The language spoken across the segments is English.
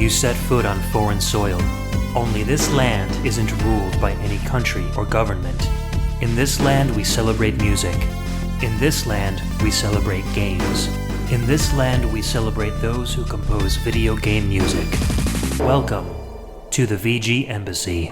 You set foot on foreign soil. Only this land isn't ruled by any country or government. In this land we celebrate music. In this land we celebrate games. In this land we celebrate those who compose video game music. Welcome to the VG Embassy.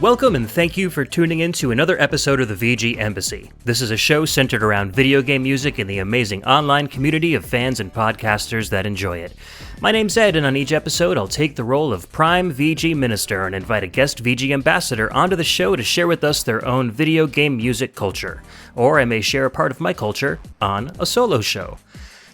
Welcome and thank you for tuning in to another episode of the VG Embassy. This is a show centered around video game music and the amazing online community of fans and podcasters that enjoy it. My name's Ed, and on each episode I'll take the role of Prime VG Minister and invite a guest VG Ambassador onto the show to share with us their own video game music culture. Or I may share a part of my culture on a solo show.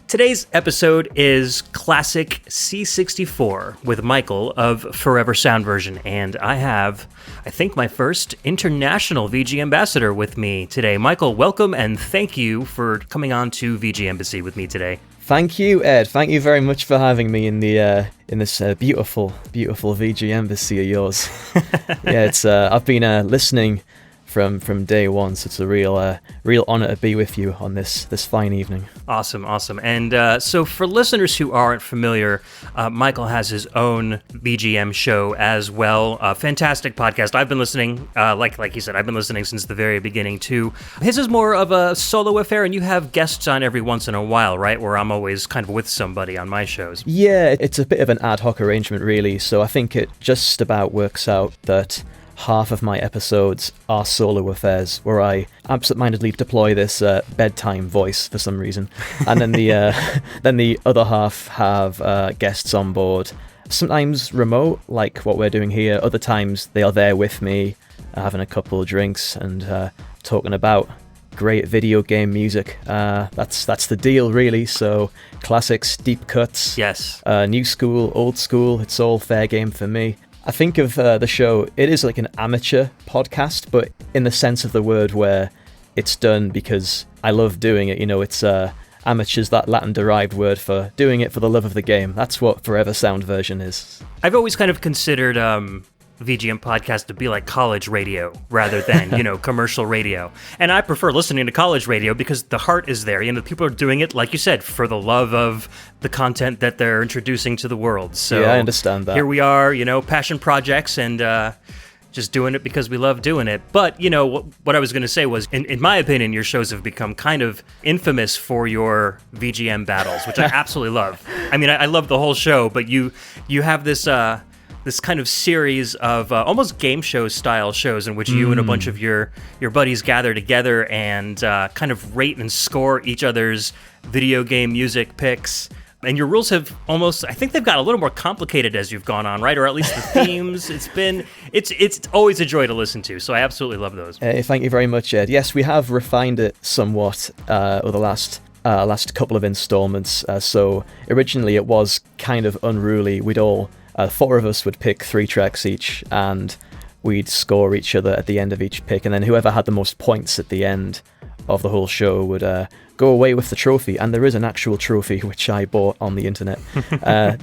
Today's episode is Classic C64 with Michael of Forever Sound Version, and I have, I think, my first international VG ambassador with me today. Michael, welcome and thank you for coming on to VG Embassy with me today. Thank you, Ed. Thank you very much for having me in this beautiful VG Embassy of yours. Yeah, it's I've been listening from day one, so it's a real honor to be with you on this fine evening. Awesome. And so for listeners who aren't familiar, Michael has his own BGM show as well. A fantastic podcast. I've been listening, like he said, I've been listening since the very beginning too. His is more of a solo affair, and you have guests on every once in a while, right? Where I'm always kind of with somebody on my shows. Yeah, it's a bit of an ad hoc arrangement, really. So I think it just about works out that half of my episodes are solo affairs where I absentmindedly deploy this bedtime voice for some reason, and then the other half have guests on board, sometimes remote like what we're doing here, other times they are there with me having a couple of drinks and talking about great video game music. That's the deal, really. So classics, deep cuts, yes, new school, old school, it's all fair game for me. I think of the show, it is like an amateur podcast, but in the sense of the word where it's done because I love doing it. You know, it's amateur's that Latin-derived word for doing it for the love of the game. That's what Forever Sound Version is. I've always kind of considered VGM podcast to be like college radio rather than, commercial radio. And I prefer listening to college radio because the heart is there. People are doing it, like you said, for the love of the content that they're introducing to the world. So yeah, I understand that. Here we are, passion projects and just doing it because we love doing it. But, what I was going to say was, in my opinion, your shows have become kind of infamous for your VGM battles, which I absolutely love. I mean, I love the whole show, but you have this kind of series of almost game show style shows in which you and a bunch of your buddies gather together and kind of rate and score each other's video game music picks. And your rules have I think they've got a little more complicated as you've gone on, right? Or at least the themes. It's always a joy to listen to. So I absolutely love those. Thank you very much, Ed. Yes, we have refined it somewhat over the last couple of installments. So originally it was kind of unruly. We'd all four of us would pick 3 tracks each, and we'd score each other at the end of each pick, and then whoever had the most points at the end of the whole show would go away with the trophy. And there is an actual trophy which I bought on the internet.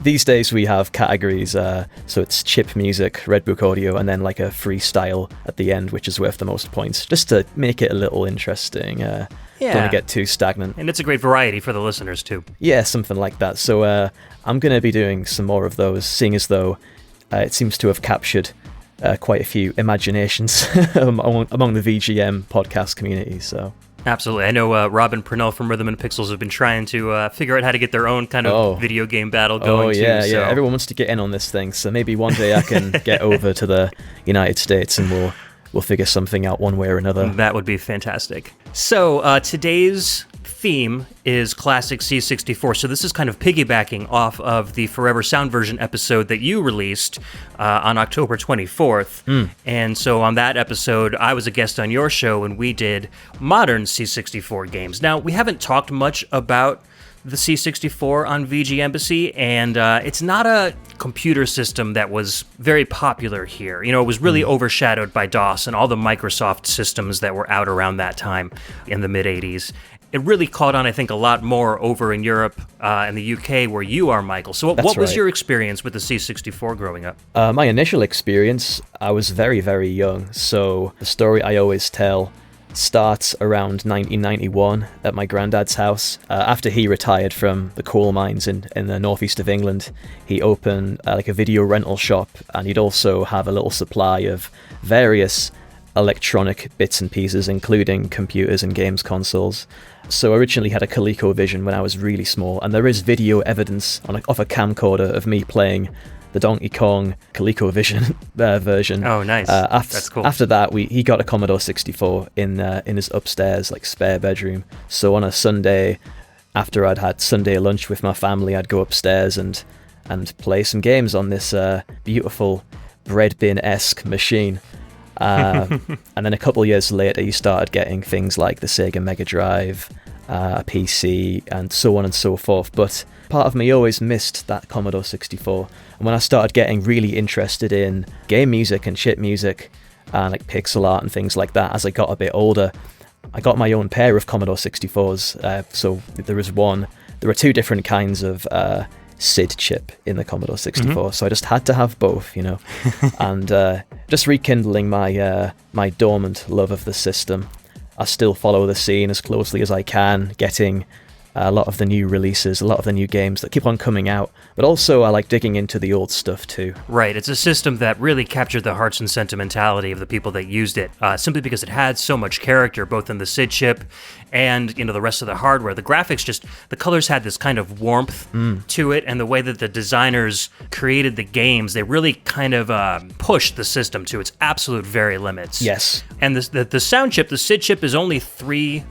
These days we have categories, so it's chip music, Red Book audio, and then like a freestyle at the end, which is worth the most points, just to make it a little interesting. Don't want to get too stagnant. And it's a great variety for the listeners too. Yeah, something like that. So I'm going to be doing some more of those, seeing as though it seems to have captured quite a few imaginations among the VGM podcast community. So absolutely. I know Rob and Purnell from Rhythm and Pixels have been trying to figure out how to get their own kind of video game battle going too. Yeah. Everyone wants to get in on this thing, so maybe one day I can get over to the United States and we'll figure something out one way or another. That would be fantastic. So today's theme is Classic C64, so this is kind of piggybacking off of the Forever Sound version episode that you released on October 24th. And so on that episode, I was a guest on your show, and we did modern C64 games. Now, we haven't talked much about the C64 on VG Embassy, and it's not a computer system that was very popular here. You know, it was really overshadowed by DOS and all the Microsoft systems that were out around that time in the mid-'80s. It really caught on, I think, a lot more over in Europe and the UK where you are, Michael. So what was your experience with the C64 growing up? My initial experience, I was very, very young. So the story I always tell starts around 1991 at my granddad's house. After he retired from the coal mines in the northeast of England, he opened like a video rental shop, and he'd also have a little supply of various electronic bits and pieces, including computers and games consoles. So I originally had a ColecoVision when I was really small, and there is video evidence off a camcorder of me playing the Donkey Kong ColecoVision version. Oh, nice. That's cool. After that, he got a Commodore 64 in his upstairs like spare bedroom. So on a Sunday, after I'd had Sunday lunch with my family, I'd go upstairs and play some games on this beautiful bread bin-esque machine. And then a couple years later, you started getting things like the Sega Mega Drive, a PC, and so on and so forth. But part of me always missed that Commodore 64. And when I started getting really interested in game music and chip music, and like pixel art and things like that, as I got a bit older, I got my own pair of Commodore 64s. So there were two different kinds of SID chip in the Commodore 64, so I just had to have both, you know. And just rekindling my dormant love of the system. I still follow the scene as closely as I can, getting a lot of the new releases, a lot of the new games that keep on coming out, but also I like digging into the old stuff too. Right, it's a system that really captured the hearts and sentimentality of the people that used it, simply because it had so much character, both in the SID chip and, you know, the rest of the hardware. The graphics, the colors had this kind of warmth to it, and the way that the designers created the games, they really kind of pushed the system to its absolute very limits. Yes. And the sound chip, the SID chip, is only 3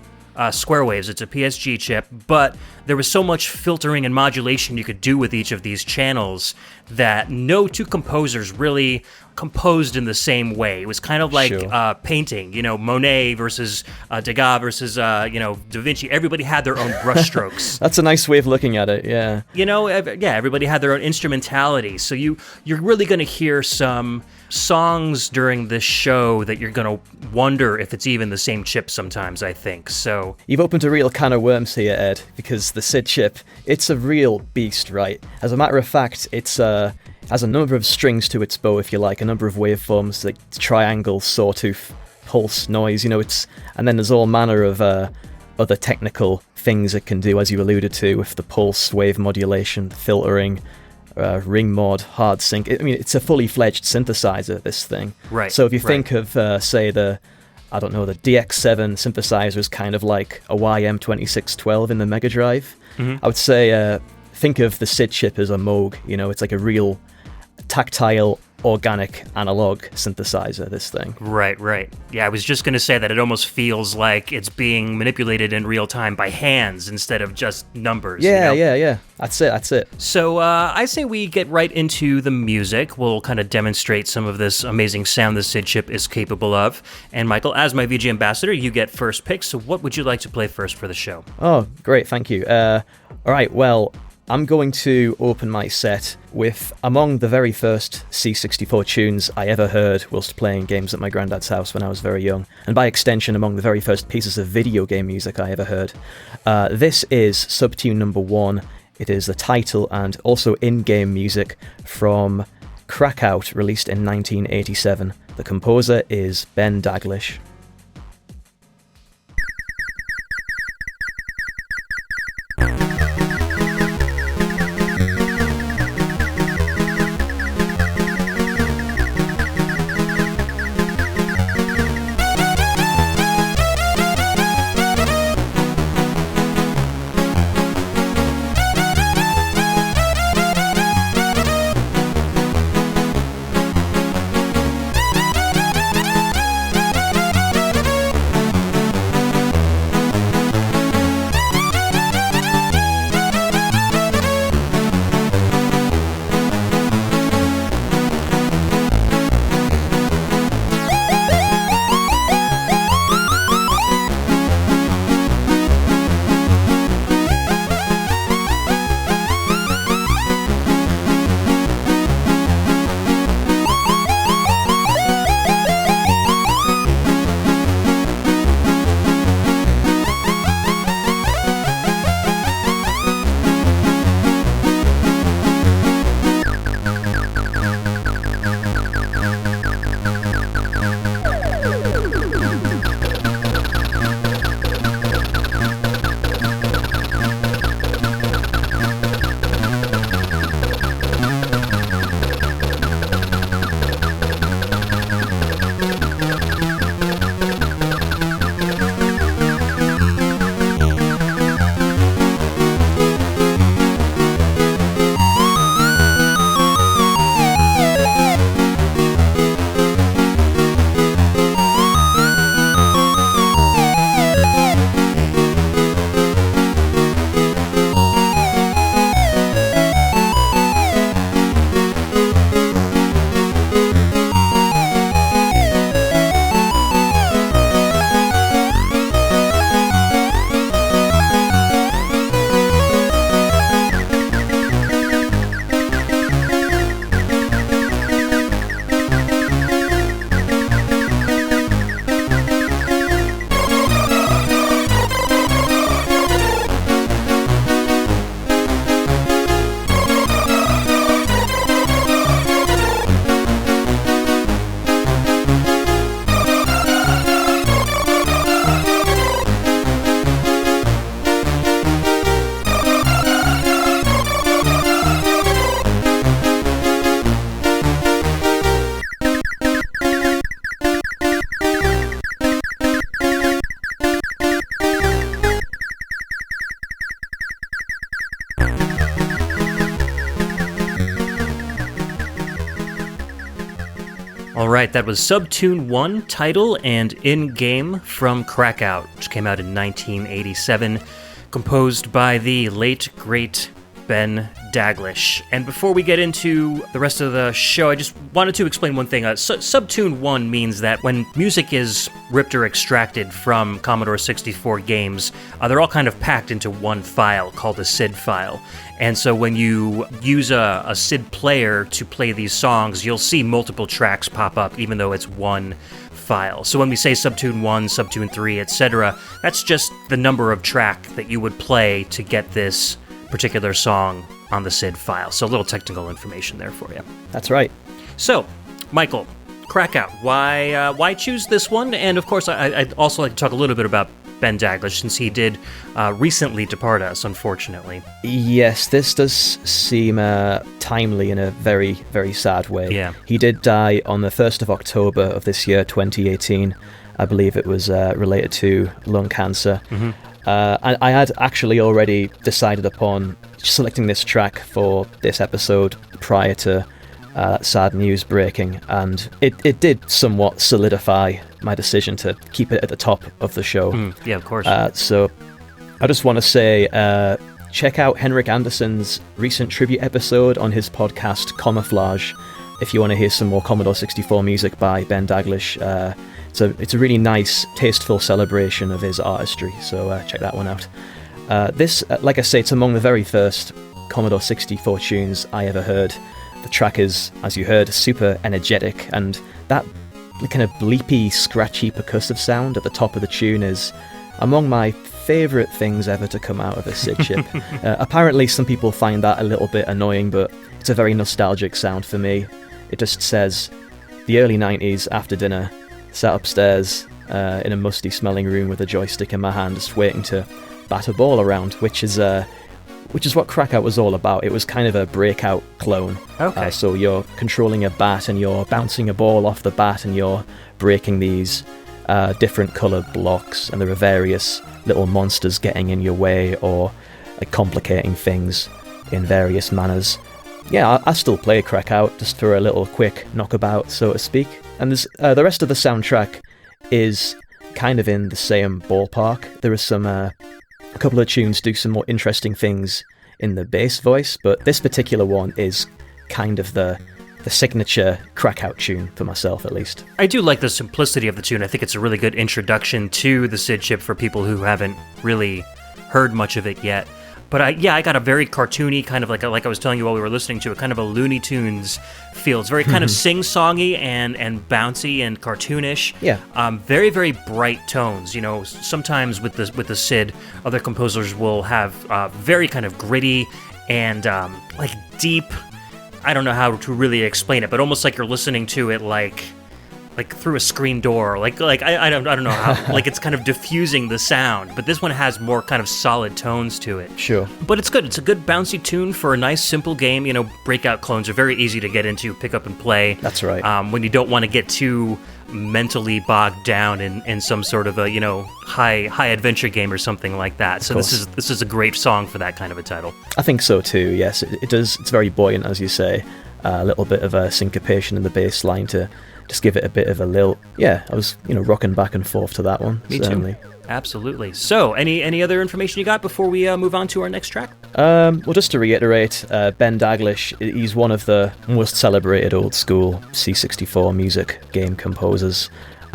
square waves. It's a PSG chip, but there was so much filtering and modulation you could do with each of these channels that no two composers really composed in the same way. It was kind of like painting, you know, Monet versus Degas versus, Da Vinci. Everybody had their own brushstrokes. That's a nice way of looking at it, yeah. You know, everybody had their own instrumentality. So you're really going to hear some songs during this show that you're going to wonder if it's even the same chip sometimes, I think. So you've opened a real can of worms here, Ed, because the SID chip, it's a real beast, right? As a matter of fact, it's has a number of strings to its bow, if you like, a number of waveforms, like triangle, sawtooth, pulse, noise, you know, and then there's all manner of other technical things it can do, as you alluded to, with the pulse, wave modulation, filtering, ring mod, hard sync. I mean, it's a fully fledged synthesizer, this thing. Right. So if you think of, say, the DX7 synthesizer is kind of like a YM2612 in the Mega Drive, I would say think of the SID chip as a Moog. You know, it's like a real tactile, organic, analog synthesizer, this thing. Right. Yeah, I was just going to say that it almost feels like it's being manipulated in real time by hands instead of just numbers. Yeah, you know? yeah. That's it. So I say we get right into the music. We'll kind of demonstrate some of this amazing sound the SID chip is capable of. And Michael, as my VG ambassador, you get first pick. So what would you like to play first for the show? Oh, great. Thank you. All right, well, I'm going to open my set with among the very first C64 tunes I ever heard whilst playing games at my granddad's house when I was very young, and by extension among the very first pieces of video game music I ever heard. This is subtune number 1. It is the title and also in-game music from Crackout, released in 1987. The composer is Ben Daglish. All right, that was Subtune 1, Title and In-Game from Crackout, which came out in 1987, composed by the late, great Ben Daglish. And before we get into the rest of the show, I just wanted to explain one thing. Subtune 1 means that when music is ripped or extracted from Commodore 64 games, they're all kind of packed into one file called a SID file. And so when you use a SID player to play these songs, you'll see multiple tracks pop up, even though it's one file. So when we say Subtune 1, Subtune 3, etc., that's just the number of track that you would play to get this particular song on the SID file. So a little technical information there for you. That's right. So, Michael, Crackout, why choose this one? And of course, I'd also like to talk a little bit about Ben Daglish, since he did recently depart us, unfortunately. Yes, this does seem timely in a very, very sad way. Yeah. He did die on the 1st of October of this year, 2018. I believe it was related to lung cancer. Mm-hmm. I had actually already decided upon selecting this track for this episode prior to that sad news breaking, and it did somewhat solidify my decision to keep it at the top of the show. Yeah, of course. So I just want to say, check out Henrik Andersson's recent tribute episode on his podcast Camouflage if you want to hear some more Commodore 64 music by Ben Daglish. It's a really nice, tasteful celebration of his artistry, so check that one out. This, like I say, it's among the very first Commodore 64 tunes I ever heard. The track is, as you heard, super energetic, and that kind of bleepy, scratchy, percussive sound at the top of the tune is among my favourite things ever to come out of a SID chip. Apparently some people find that a little bit annoying, but it's a very nostalgic sound for me. It just says, the early 90s, after dinner, sat upstairs in a musty smelling room with a joystick in my hand, just waiting to bat a ball around, which is what Crackout was all about. It was kind of a breakout clone. Okay. So you're controlling a bat and you're bouncing a ball off the bat and you're breaking these different coloured blocks, and there are various little monsters getting in your way or complicating things in various manners. Yeah, I still play Crackout just for a little quick knockabout, so to speak. And there's the rest of the soundtrack is kind of in the same ballpark. There are some a couple of tunes do some more interesting things in the bass voice, but this particular one is kind of the signature Crackout tune for myself, at least. I do like the simplicity of the tune. I think it's a really good introduction to the SID chip for people who haven't really heard much of it yet. But I got a very cartoony, kind of like I was telling you while we were listening to it, kind of a Looney Tunes feel. It's very kind of sing-songy and bouncy and cartoonish. Yeah. Very, very bright tones. You know, sometimes with the SID, other composers will have very kind of gritty and like deep. I don't know how to really explain it, but almost like you're listening to it like through a screen door, like I don't know how, like it's kind of diffusing the sound. But this one has more kind of solid tones to it. Sure. But it's good. It's a good bouncy tune for a nice simple game. You know, breakout clones are very easy to get into, pick up and play. That's right. When you don't want to get too mentally bogged down in some sort of a high adventure game or something like that. So this is a great song for that kind of a title. I think so too. Yes, it does. It's very buoyant, as you say. A little bit of a syncopation in the bass line to just give it a bit of a lilt. Yeah, I was, rocking back and forth to that one. Me certainly. Too. Absolutely. So, any other information you got before we move on to our next track? Well, just to reiterate, Ben Daglish, he's one of the most celebrated old school C64 music game composers.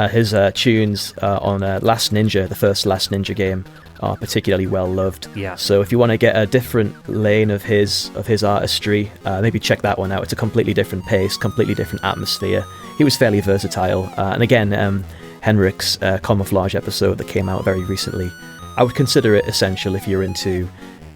His tunes on Last Ninja, the first Last Ninja game, are particularly well loved. Yeah. So if you want to get a different lane of his artistry, maybe check that one out. It's a completely different pace, completely different atmosphere. He was fairly versatile. And again, Henrik's Camouflage episode that came out very recently, I would consider it essential if you're into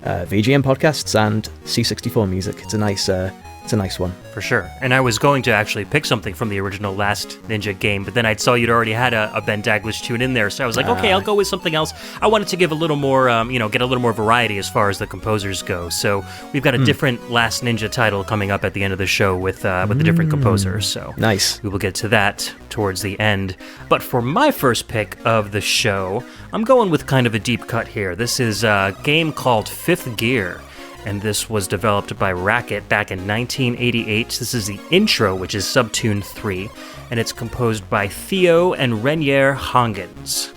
VGM podcasts and C64 music. It's a nice one. For sure. And I was going to actually pick something from the original Last Ninja game, but then I saw you'd already had a Ben Daglish tune in there, so I was like, okay, I'll go with something else. I wanted to give a little more, get a little more variety as far as the composers go. So we've got a different Last Ninja title coming up at the end of the show with the different composers. So nice. We will get to that towards the end. But for my first pick of the show, I'm going with kind of a deep cut here. This is a game called Fifth Gear. and this was developed by Racket back in 1988. This is the intro, which is Subtune 3, and it's composed by Theo and Renier Hongens.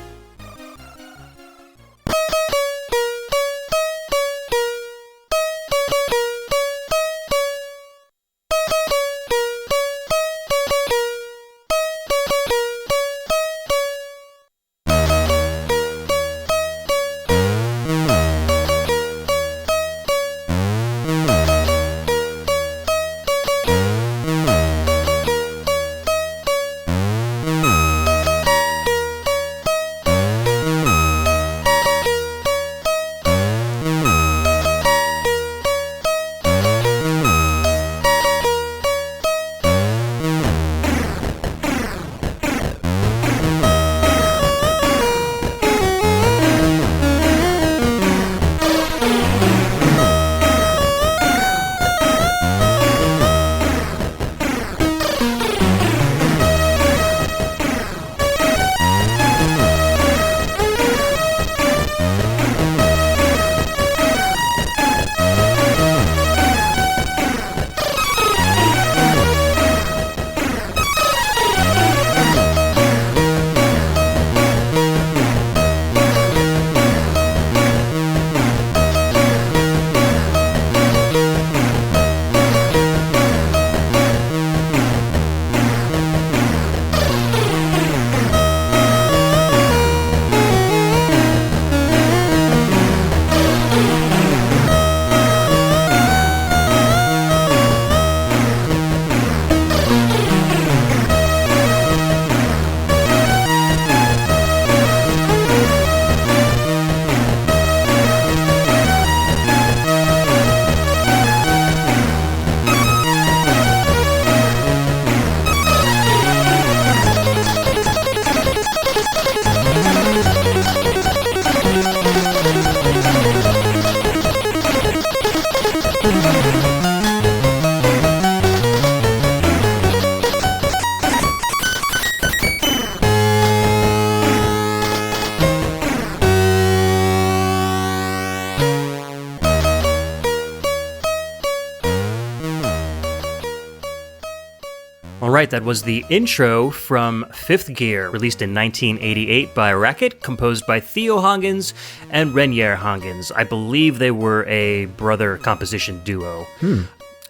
Alright, that was the intro from Fifth Gear, released in 1988 by Racket, composed by Theo Hongens and Renier Hongens. I believe they were a brother composition duo.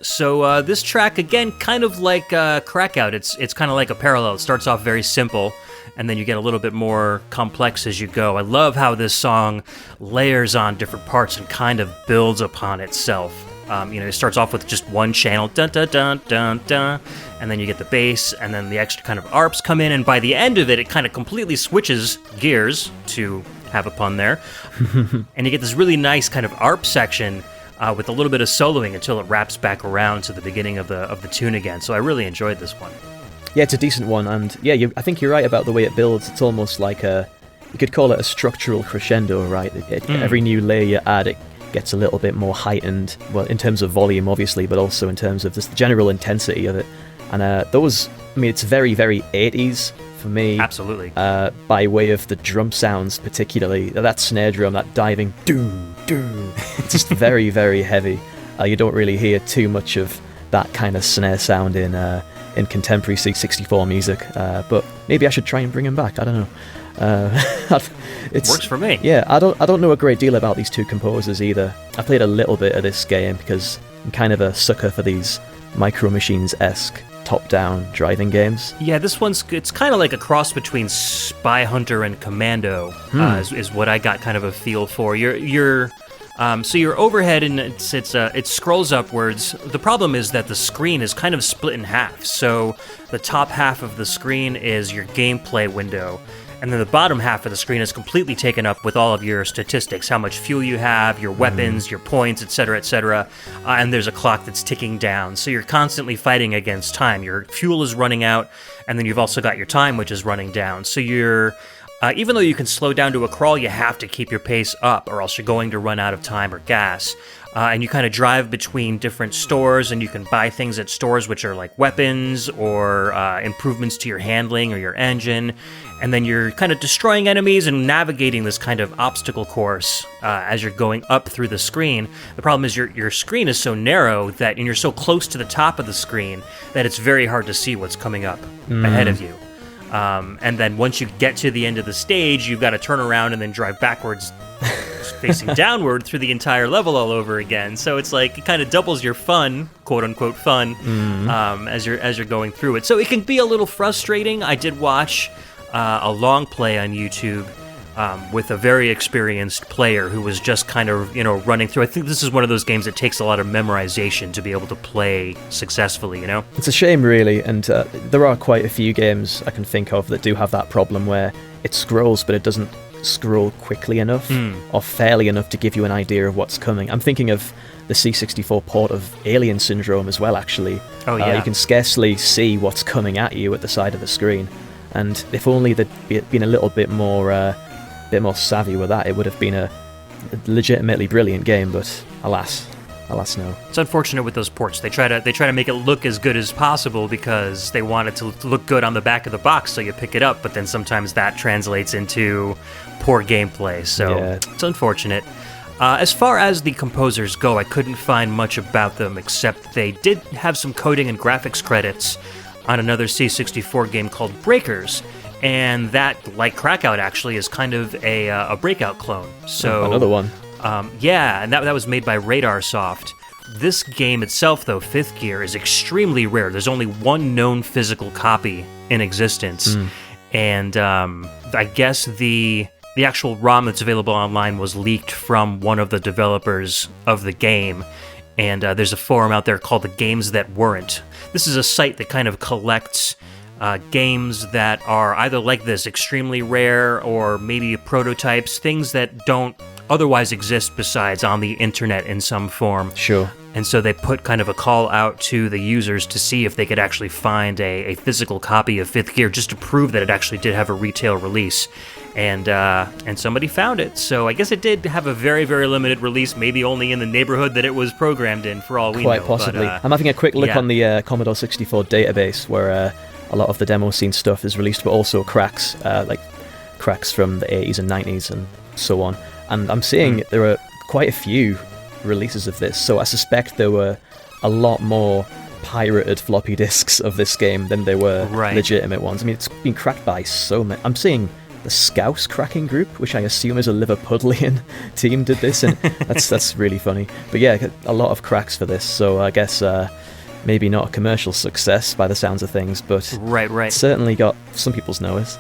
So this track, again, kind of like Crackout, it's kind of like a parallel. It starts off very simple, and then you get a little bit more complex as you go. I love how this song layers on different parts and kind of builds upon itself. It starts off with just one channel, dun dun dun dun dun, and then you get the bass, and then the extra kind of arps come in, and by the end of it, it kind of completely switches gears, to have a pun there, and you get this really nice kind of arp section with a little bit of soloing until it wraps back around to the beginning of the tune again. So I really enjoyed this one. Yeah, it's a decent one, and yeah, I think you're right about the way it builds. It's almost like you could call it a structural crescendo, right? Every new layer you add, it gets a little bit more heightened, well, in terms of volume, obviously, but also in terms of just the general intensity of it. And it's very, very 80s for me. Absolutely. By way of the drum sounds, particularly. That snare drum, that diving, doom, doom. It's just very, very heavy. You don't really hear too much of that kind of snare sound in contemporary C64 music, but maybe I should try and bring him back. I don't know. It works for me. Yeah, I don't know a great deal about these two composers either. I played a little bit of this game because I'm kind of a sucker for these Micro Machines-esque top-down driving games. Yeah, it's kind of like a cross between Spy Hunter and Commando, is what I got kind of a feel for. So your overhead, and it scrolls upwards. The problem is that the screen is kind of split in half. So the top half of the screen is your gameplay window, and then the bottom half of the screen is completely taken up with all of your statistics, how much fuel you have, your weapons, your points, etc., and there's a clock that's ticking down. So you're constantly fighting against time. Your fuel is running out, and then you've also got your time, which is running down. So you're even though you can slow down to a crawl, you have to keep your pace up, or else you're going to run out of time or gas. and you kind of drive between different stores, and you can buy things at stores which are like weapons or improvements to your handling or your engine. And then you're kind of destroying enemies and navigating this kind of obstacle course as you're going up through the screen. The problem is your screen is so narrow and you're so close to the top of the screen that it's very hard to see what's coming up ahead of you. And then once you get to the end of the stage, you've got to turn around and then drive backwards, facing downward through the entire level all over again. So it's like it kind of doubles your fun, quote unquote fun, as you're going through it. So it can be a little frustrating. I did watch a long play on YouTube with a very experienced player who was just kind of, running through. I think this is one of those games that takes a lot of memorization to be able to play successfully, It's a shame, really, and there are quite a few games I can think of that do have that problem where it scrolls, but it doesn't scroll quickly enough or fairly enough to give you an idea of what's coming. I'm thinking of the C64 port of Alien Syndrome as well, actually. Oh, yeah. You can scarcely see what's coming at you at the side of the screen. And if only they'd been a little bit more savvy with that, it would have been a legitimately brilliant game. But alas, no. It's unfortunate with those ports. They try to make it look as good as possible because they want it to look good on the back of the box, so you pick it up. But then sometimes that translates into poor gameplay. So It's unfortunate. As far as the composers go, I couldn't find much about them except they did have some coding and graphics credits on another C64 game called Breakers, and that, like Crackout, actually is kind of a Breakout clone. So another one. And that was made by Radar Soft. This game itself, though, Fifth Gear, is extremely rare. There's only one known physical copy in existence, and I guess the actual ROM that's available online was leaked from one of the developers of the game. And there's a forum out there called The Games That Weren't. This is a site that kind of collects games that are either like this, extremely rare, or maybe prototypes, things that don't otherwise exist besides on the internet in some form. Sure. And so they put kind of a call out to the users to see if they could actually find a physical copy of Fifth Gear just to prove that it actually did have a retail release. And somebody found it. So I guess it did have a very, very limited release, maybe only in the neighborhood that it was programmed in, for all we know. Quite possibly. But, I'm having a quick look on the Commodore 64 database where a lot of the demo scene stuff is released, but also cracks, like cracks from the 80s and 90s and so on. And I'm seeing there are quite a few releases of this, so I suspect there were a lot more pirated floppy disks of this game than there were legitimate ones. I mean, it's been cracked by so many. I'm seeing the Scouse cracking group, which I assume is a Liverpudlian team, did this, and that's really funny. But yeah, a lot of cracks for this, so I guess maybe not a commercial success by the sounds of things, but certainly got some people's notice.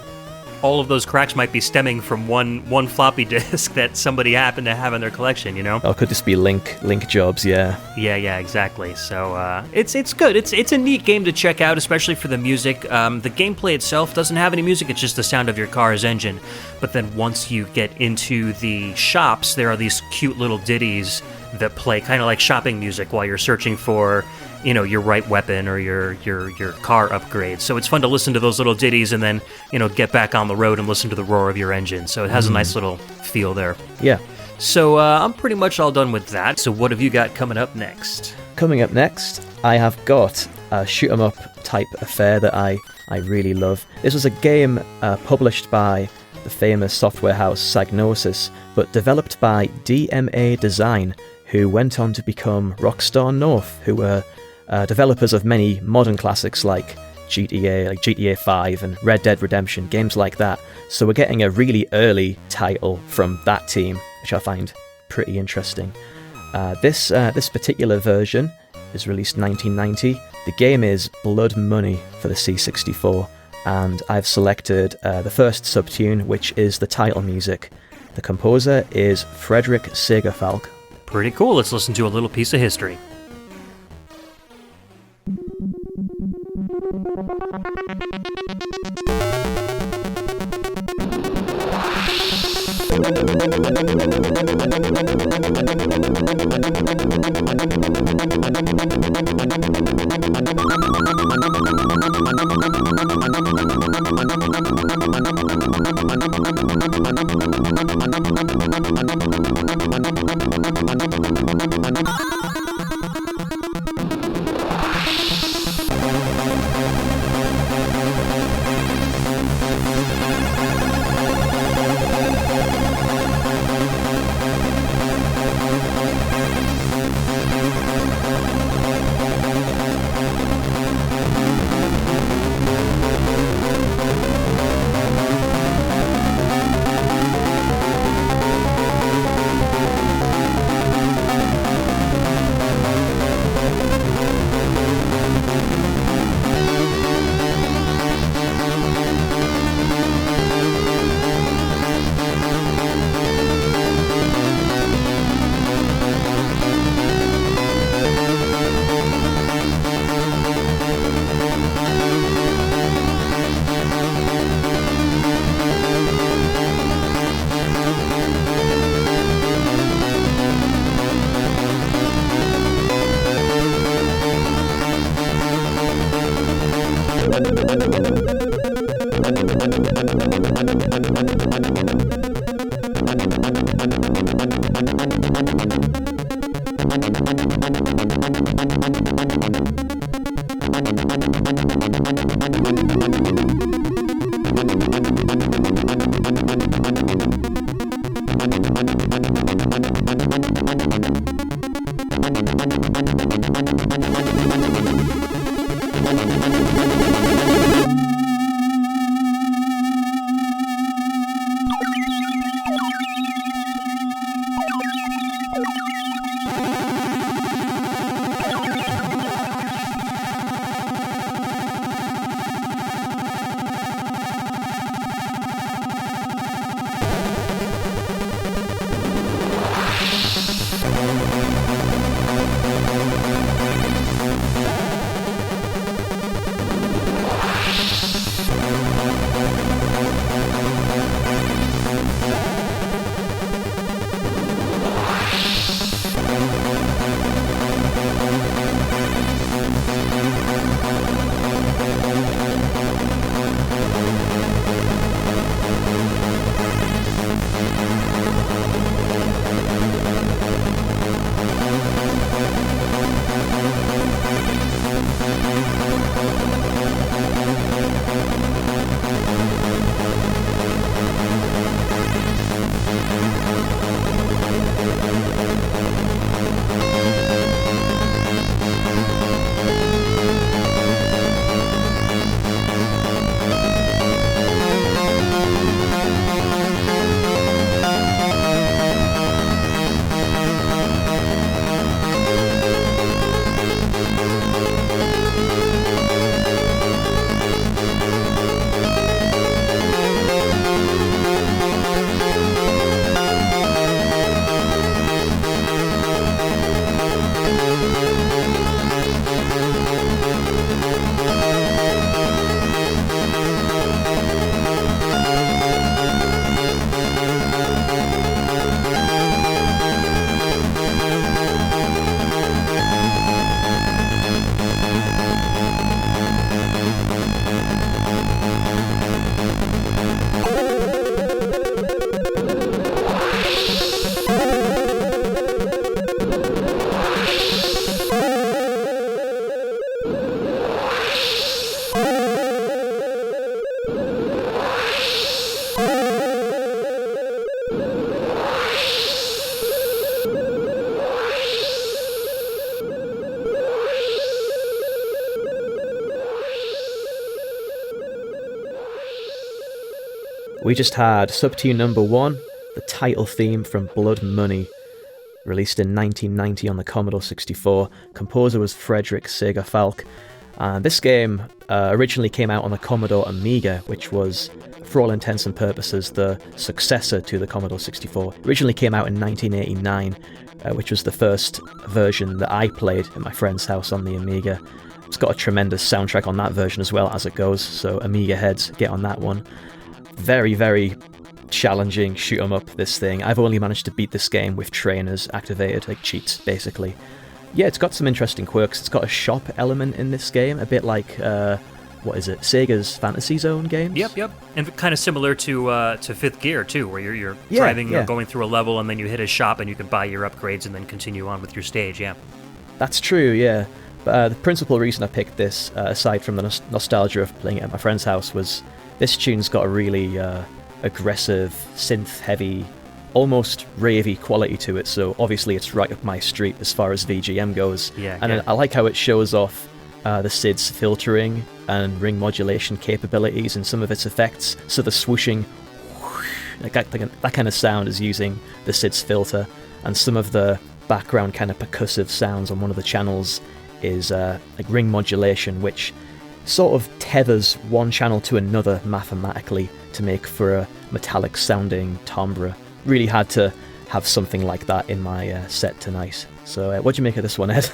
All of those cracks might be stemming from one floppy disk that somebody happened to have in their collection, Oh, could this be link jobs? Yeah, exactly. So it's good. It's a neat game to check out, especially for the music. The gameplay itself doesn't have any music; it's just the sound of your car's engine. But then once you get into the shops, there are these cute little ditties that play, kind of like shopping music, while you're searching for your right weapon or your car upgrade. So it's fun to listen to those little ditties and then, get back on the road and listen to the roar of your engine. So it has a nice little feel there. Yeah. So I'm pretty much all done with that. So what have you got coming up next? Coming up next, I have got a shoot 'em up type affair that I really love. This was a game published by the famous software house Psygnosis, but developed by DMA Design, who went on to become Rockstar North, who were developers of many modern classics like GTA 5 and Red Dead Redemption, games like that. So we're getting a really early title from that team, which I find pretty interesting. This particular version is released in 1990. The game is Blood Money for the C64, and I've selected the first subtune, which is the title music. The composer is Frederick Segerfalk. Pretty cool. Let's listen to a little piece of history. We just had Subtune number 1, the title theme from Blood Money, released in 1990 on the Commodore 64. Composer was Frederick Segerfalk. And this game originally came out on the Commodore Amiga, which was, for all intents and purposes, the successor to the Commodore 64. It originally came out in 1989, which was the first version that I played at my friend's house on the Amiga. It's got a tremendous soundtrack on that version as well as it goes, so Amiga heads, get on that one. Very, very challenging shoot 'em up, this thing. I've only managed to beat this game with trainers activated, like cheats, basically. Yeah, it's got some interesting quirks. It's got a shop element in this game, a bit like, Sega's Fantasy Zone games? Yep. And kind of similar to Fifth Gear, too, where you're driving or going through a level and then you hit a shop and you can buy your upgrades and then continue on with your stage, yeah. That's true, yeah. But the principal reason I picked this, aside from the nostalgia of playing it at my friend's house, was this tune's got a really aggressive, synth-heavy, almost ravey quality to it, so obviously it's right up my street as far as VGM goes. I like how it shows off the SID's filtering and ring modulation capabilities and some of its effects. So the swooshing, that kind of sound is using the SID's filter, and some of the background kind of percussive sounds on one of the channels is like ring modulation, which sort of tethers one channel to another mathematically to make for a metallic sounding timbre. Really had to have something like that in my set tonight. So what do you make of this one, Ed?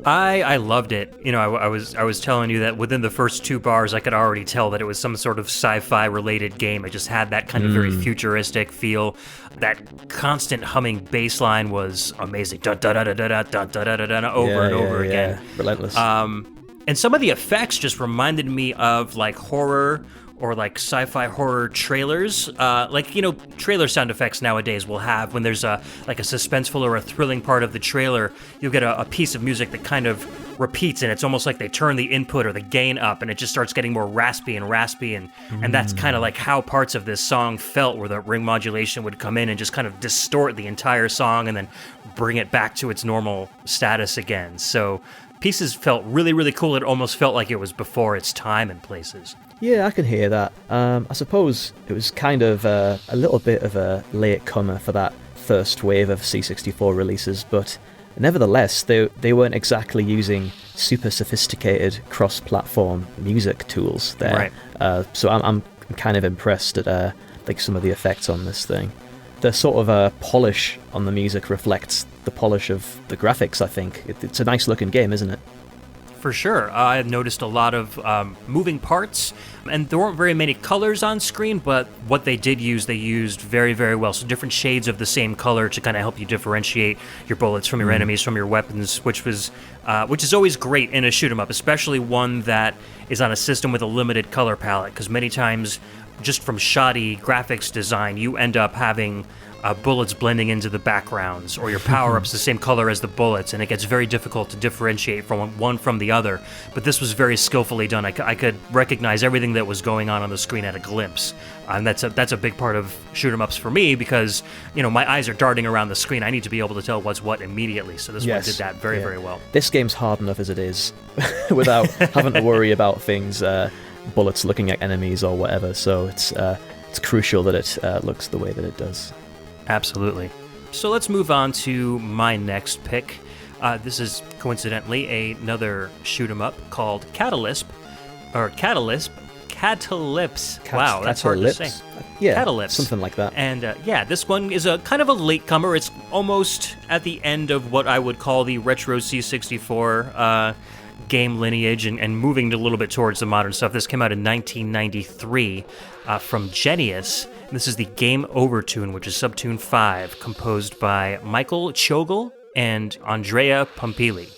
I loved it. You know, I was telling you that within the first 2 bars, I could already tell that it was some sort of sci-fi related game. It just had that kind of very futuristic feel. That constant humming bass line was amazing. Da da da da da da da da da over and over again. Relentless. And some of the effects just reminded me of like horror or like sci-fi horror trailers. Trailer sound effects nowadays will have when there's a suspenseful or a thrilling part of the trailer, you'll get a piece of music that kind of repeats, and it's almost like they turn the input or the gain up and it just starts getting more raspy and that's kind of like how parts of this song felt, where the ring modulation would come in and just kind of distort the entire song and then bring it back to its normal status again. So pieces felt really, really cool. It almost felt like it was before its time in places. Yeah, I can hear that. I suppose it was kind of a little bit of a late comer for that first wave of C64 releases, but nevertheless, they weren't exactly using super sophisticated cross-platform music tools there. Right. So I'm kind of impressed at like some of the effects on this thing. The sort of polish on the music reflects the polish of the graphics, I think. It's a nice-looking game, isn't it? For sure. I've noticed a lot of moving parts, and there weren't very many colors on screen, but what they did use, they used very, very well. So different shades of the same color to kind of help you differentiate your bullets from your enemies, from your weapons, which is always great in a shoot-'em-up, especially one that is on a system with a limited color palette, because many times, just from shoddy graphics design, you end up having bullets blending into the backgrounds, or your power-ups the same color as the bullets, and it gets very difficult to differentiate from one from the other. But this was very skillfully done. I could recognize everything that was going on the screen at a glimpse, and that's a big part of shoot-'em-ups for me, because my eyes are darting around the screen. I need to be able to tell what's what immediately. So this one did that very, very well. This game's hard enough as it is, without having to worry about things, bullets looking at enemies or whatever. So it's crucial that it looks the way that it does. Absolutely. So let's move on to my next pick. This is coincidentally another shoot-'em-up called Catalysp. Wow, that's hard to say. Yeah, Catalysp. Something like that. And this one is a kind of a latecomer. It's almost at the end of what I would call the retro C64 game lineage, and moving a little bit towards the modern stuff. This came out in 1993 from Genius. This is the Game Over tune, which is Subtune 5, composed by Michael Chogel and Andrea Pompili.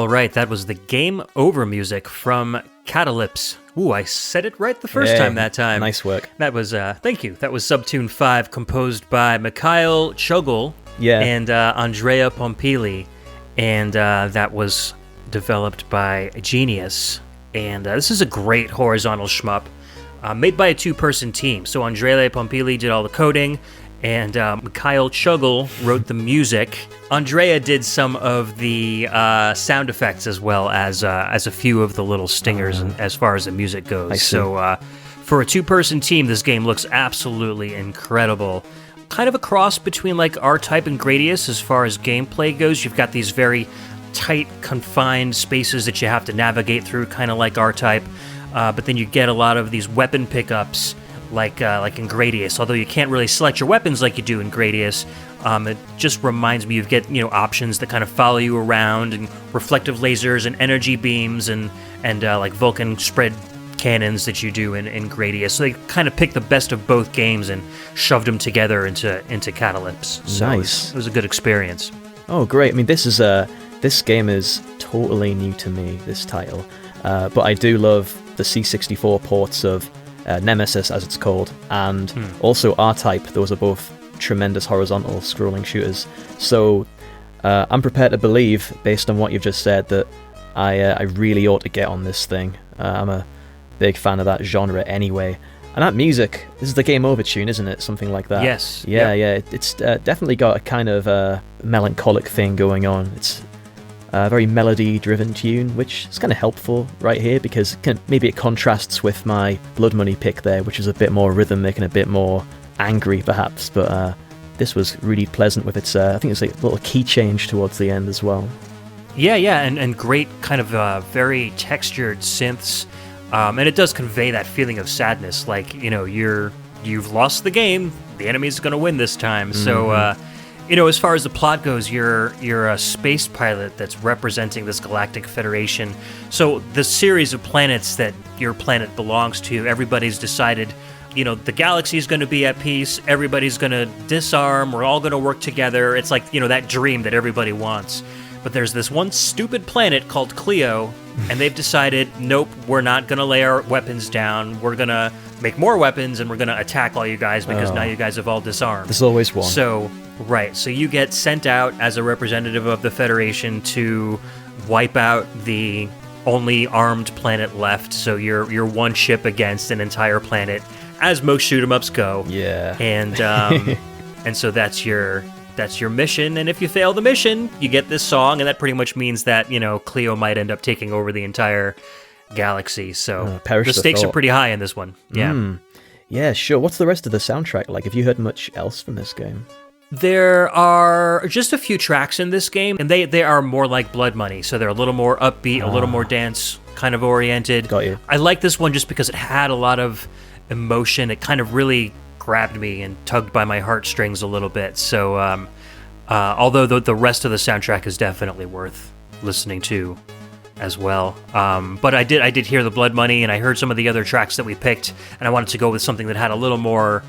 All right, that was the Game Over music from Catalypse. Ooh, I said it right the first time that time. Nice work. That was, thank you. That was Subtune 5, composed by Mikhail Chugul and Andrea Pompili. And that was developed by Genius. And this is a great horizontal shmup made by a two-person team. So Andrea Pompili did all the coding, and Mikhail Chugul wrote the music. Andrea did some of the sound effects as well as a few of the little stingers as far as the music goes. So for a two-person team, this game looks absolutely incredible. Kind of a cross between like R-Type and Gradius as far as gameplay goes. You've got these very tight, confined spaces that you have to navigate through, kind of like R-Type. But then you get a lot of these weapon pickups like in Gradius, although you can't really select your weapons like you do in Gradius. It just reminds me, you get options that kind of follow you around, and reflective lasers and energy beams and like Vulcan spread cannons that you do in Gradius. So they kind of picked the best of both games and shoved them together into Catalypse. So nice. It was a good experience. Oh, great! I mean, this game is totally new to me. This title, but I do love the C64 ports of Nemesis, as it's called, and also R-Type. Those are both tremendous horizontal scrolling shooters. So I'm prepared to believe, based on what you've just said, that I really ought to get on this thing. I'm a big fan of that genre anyway. And that music, this is the Game Over tune, isn't it? Something like that. Yes. Yeah. It's definitely got a kind of melancholic thing going on. It's a very melody-driven tune, which is kind of helpful right here because maybe it contrasts with my Blood Money pick there, which is a bit more rhythmic and a bit more angry, perhaps. But this was really pleasant with its, I think it's like a little key change towards the end as well. Yeah, and great kind of very textured synths, and it does convey that feeling of sadness, like you've lost the game, the enemy's going to win this time. So. As far as the plot goes, you're a space pilot that's representing this galactic federation. So the series of planets that your planet belongs to, everybody's decided, the galaxy's going to be at peace, everybody's going to disarm, we're all going to work together. It's like, that dream that everybody wants. But there's this one stupid planet called Clio, and they've decided, nope, we're not going to lay our weapons down, we're going to make more weapons, and we're going to attack all you guys because now you guys have all disarmed. There's always one. So you get sent out as a representative of the Federation to wipe out the only armed planet left. So you're one ship against an entire planet, as most shoot-'em-ups go. Yeah. And and so that's your mission. And if you fail the mission, you get this song, and that pretty much means that Clio might end up taking over the entire galaxy. So the stakes are pretty high in this one. Yeah. Yeah, sure. What's the rest of the soundtrack like? Have you heard much else from this game? There are just a few tracks in this game, and they are more like Blood Money, so they're a little more upbeat, a little more dance kind of oriented. Got you. I like this one just because it had a lot of emotion. It kind of really grabbed me and tugged by my heartstrings a little bit. So although the rest of the soundtrack is definitely worth listening to as well. But I did hear the Blood Money, and I heard some of the other tracks that we picked, and I wanted to go with something that had a little more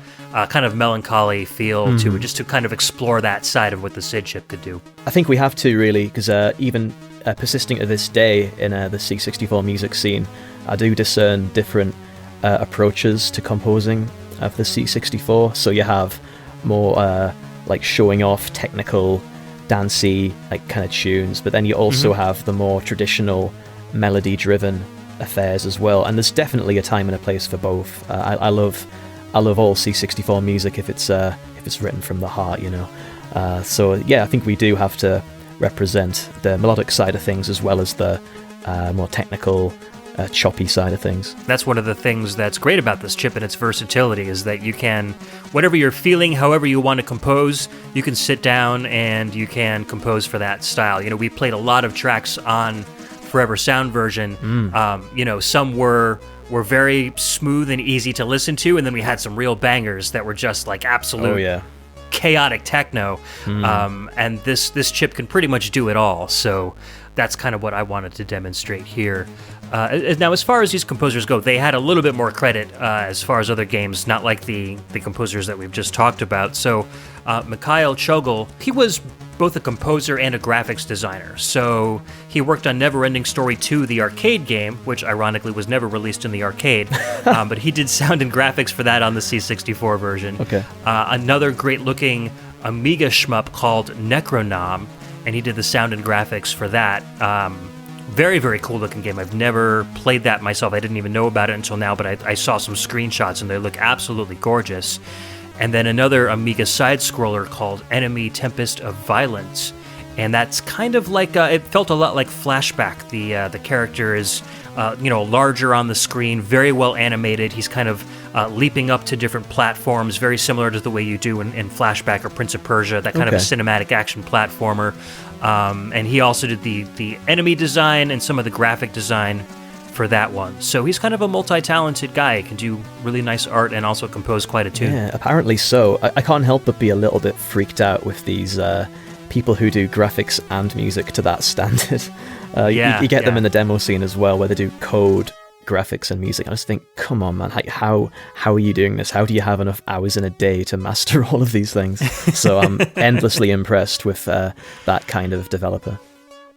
kind of melancholy feel to it, just to kind of explore that side of what the SID chip could do. I think we have to, really, because even persisting to this day in the C64 music scene, I do discern different approaches to composing of the C64. So you have more like showing off technical, dancey like kind of tunes, but then you also have the more traditional melody-driven affairs as well. And there's definitely a time and a place for both. I love all C64 music if it's written from the heart, So yeah, I think we do have to represent the melodic side of things as well as the more technical, choppy side of things. That's one of the things that's great about this chip and its versatility, is that you can, whatever you're feeling, however you want to compose, you can sit down and you can compose for that style. We played a lot of tracks on Forever Sound version. Some were very smooth and easy to listen to, and then we had some real bangers that were just like absolute chaotic techno. And this chip can pretty much do it all. So that's kind of what I wanted to demonstrate here. Now, as far as these composers go, they had a little bit more credit as far as other games, not like the composers that we've just talked about. So Mikhail Chugul, he was both a composer and a graphics designer. So he worked on Neverending Story 2, the arcade game, which ironically was never released in the arcade, but he did sound and graphics for that on the C64 version. Okay. Another great-looking Amiga shmup called Necronom, and he did the sound and graphics for that. Very, very cool-looking game. I've never played that myself. I didn't even know about it until now, but I saw some screenshots, and they look absolutely gorgeous. And then another Amiga side-scroller called Enemy Tempest of Violence. And that's kind of like, it felt a lot like Flashback. The character is, larger on the screen, very well animated. He's kind of leaping up to different platforms, very similar to the way you do in Flashback or Prince of Persia, that kind of a cinematic action platformer. And he also did the enemy design and some of the graphic design for that one. So he's kind of a multi-talented guy. He can do really nice art and also compose quite a tune. Yeah, apparently so. I can't help but be a little bit freaked out with these people who do graphics and music to that standard. You get them in the demo scene as well, where they do code, graphics, and music. I just think, come on, man, how are you doing this? How do you have enough hours in a day to master all of these things? So I'm endlessly impressed with that kind of developer.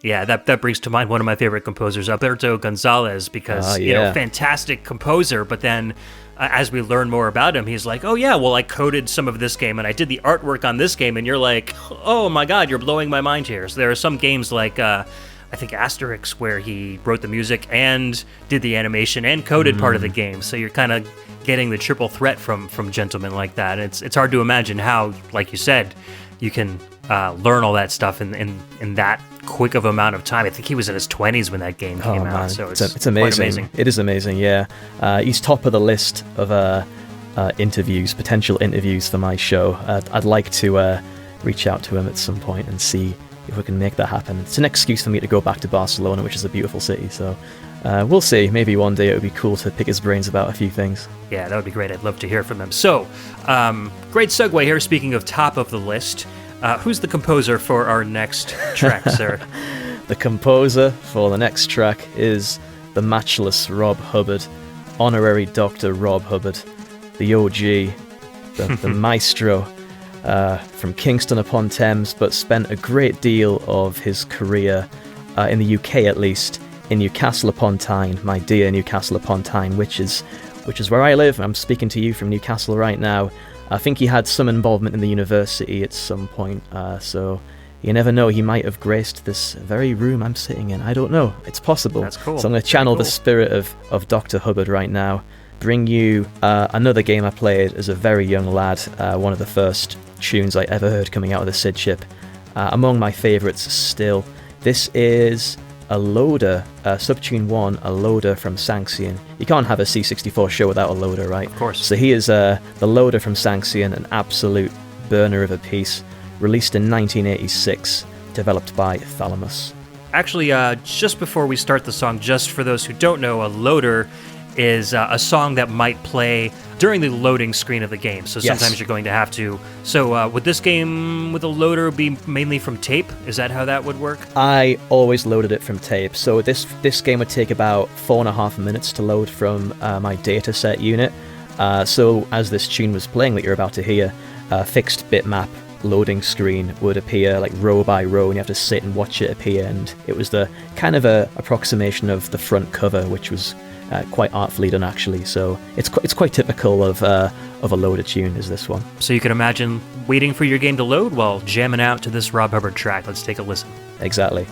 Yeah, that brings to mind one of my favorite composers, Alberto Gonzalez, because, fantastic composer, but then as we learn more about him, he's like, oh yeah, well, I coded some of this game and I did the artwork on this game, and you're like, oh my god, you're blowing my mind here. So there are some games like, I think Asterix, where he wrote the music and did the animation and coded part of the game, so you're kind of getting the triple threat from gentlemen like that. It's hard to imagine how, like you said, you can learn all that stuff in that quick of amount of time. I think he was in his 20s when that game came out, so it's amazing. Quite amazing. It is amazing, yeah. He's top of the list of potential interviews for my show. I'd like to reach out to him at some point and see if we can make that happen. It's an excuse for me to go back to Barcelona, which is a beautiful city, so we'll see. Maybe one day it would be cool to pick his brains about a few things. Yeah, that would be great. I'd love to hear from him. So, great segue here. Speaking of top of the list, who's the composer for our next track, sir? The composer for the next track is the matchless Rob Hubbard, honorary Dr. Rob Hubbard, the OG, the maestro from Kingston upon Thames, but spent a great deal of his career, in the UK at least, in Newcastle upon Tyne, my dear Newcastle upon Tyne, which is where I live. I'm speaking to you from Newcastle right now. I think he had some involvement in the university at some point, so you never know, he might have graced this very room I'm sitting in. I don't know. It's possible. That's cool. So I'm going to channel the spirit of Dr. Hubbard right now, bring you another game I played as a very young lad, one of the first tunes I ever heard coming out of the SID chip. Among my favourites still. This is a loader, Subtune 1, a loader from Sanxion. You can't have a C64 show without a loader, right? Of course. So he is the loader from Sanxion, an absolute burner of a piece, released in 1986, developed by Thalamus. Actually, just before we start the song, just for those who don't know, a loader is a song that might play during the loading screen of the game. So sometimes you're going to have to. So would this game with a loader be mainly from tape? Is that how that would work? I always loaded it from tape. So this game would take about 4.5 minutes to load from my dataset unit. So as this tune was playing that you're about to hear, fixed bitmap loading screen would appear like row by row, and you have to sit and watch it appear. And it was the kind of a approximation of the front cover, which was quite artfully done actually. So it's quite typical of a loader tune is this one. So you can imagine waiting for your game to load while jamming out to this Rob Hubbard track. Let's take a listen. Exactly.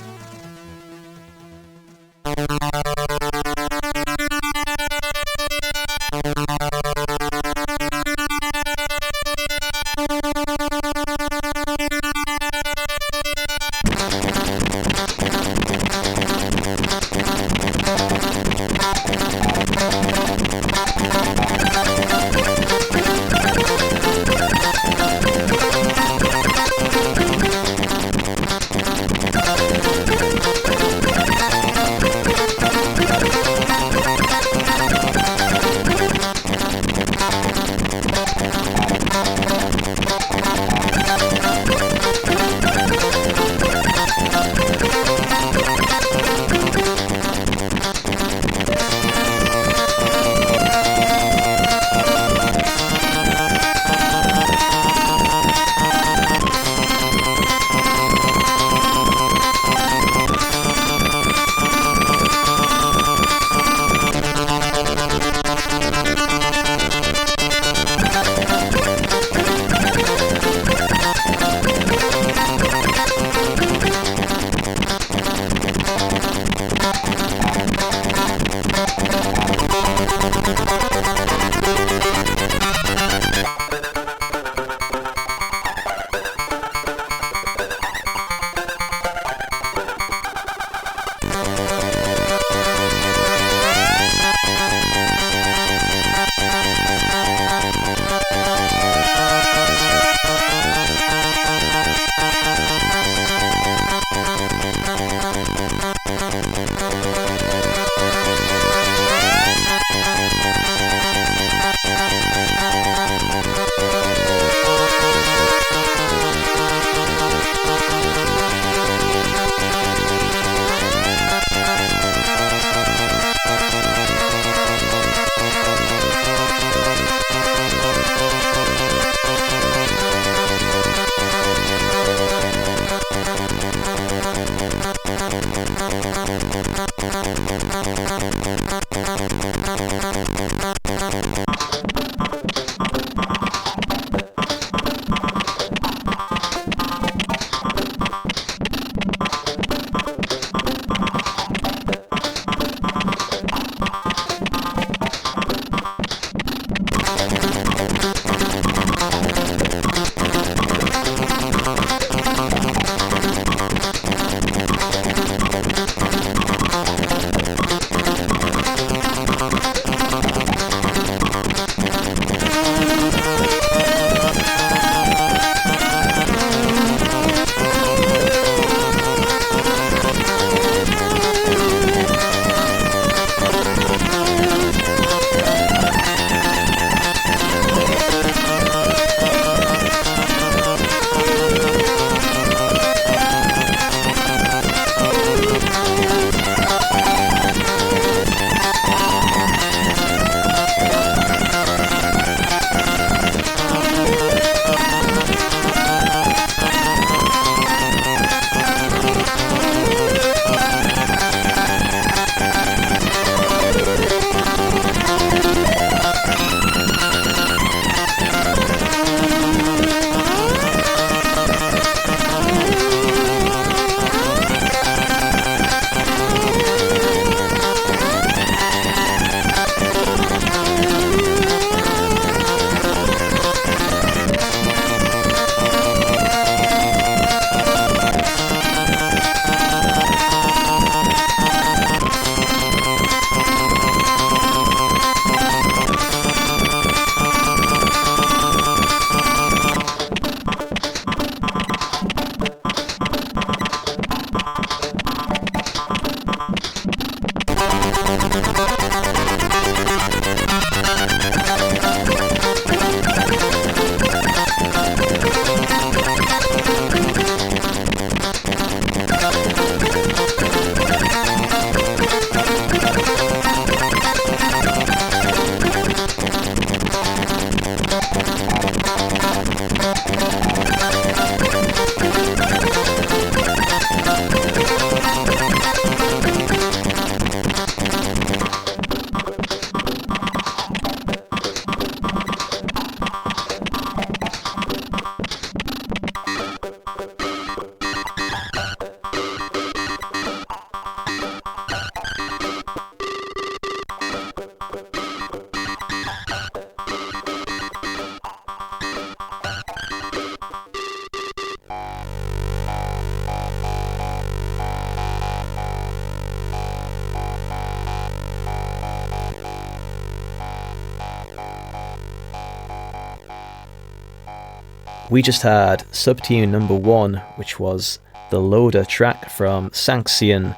We just had subtune number 1, which was the Loader track from Sanxion,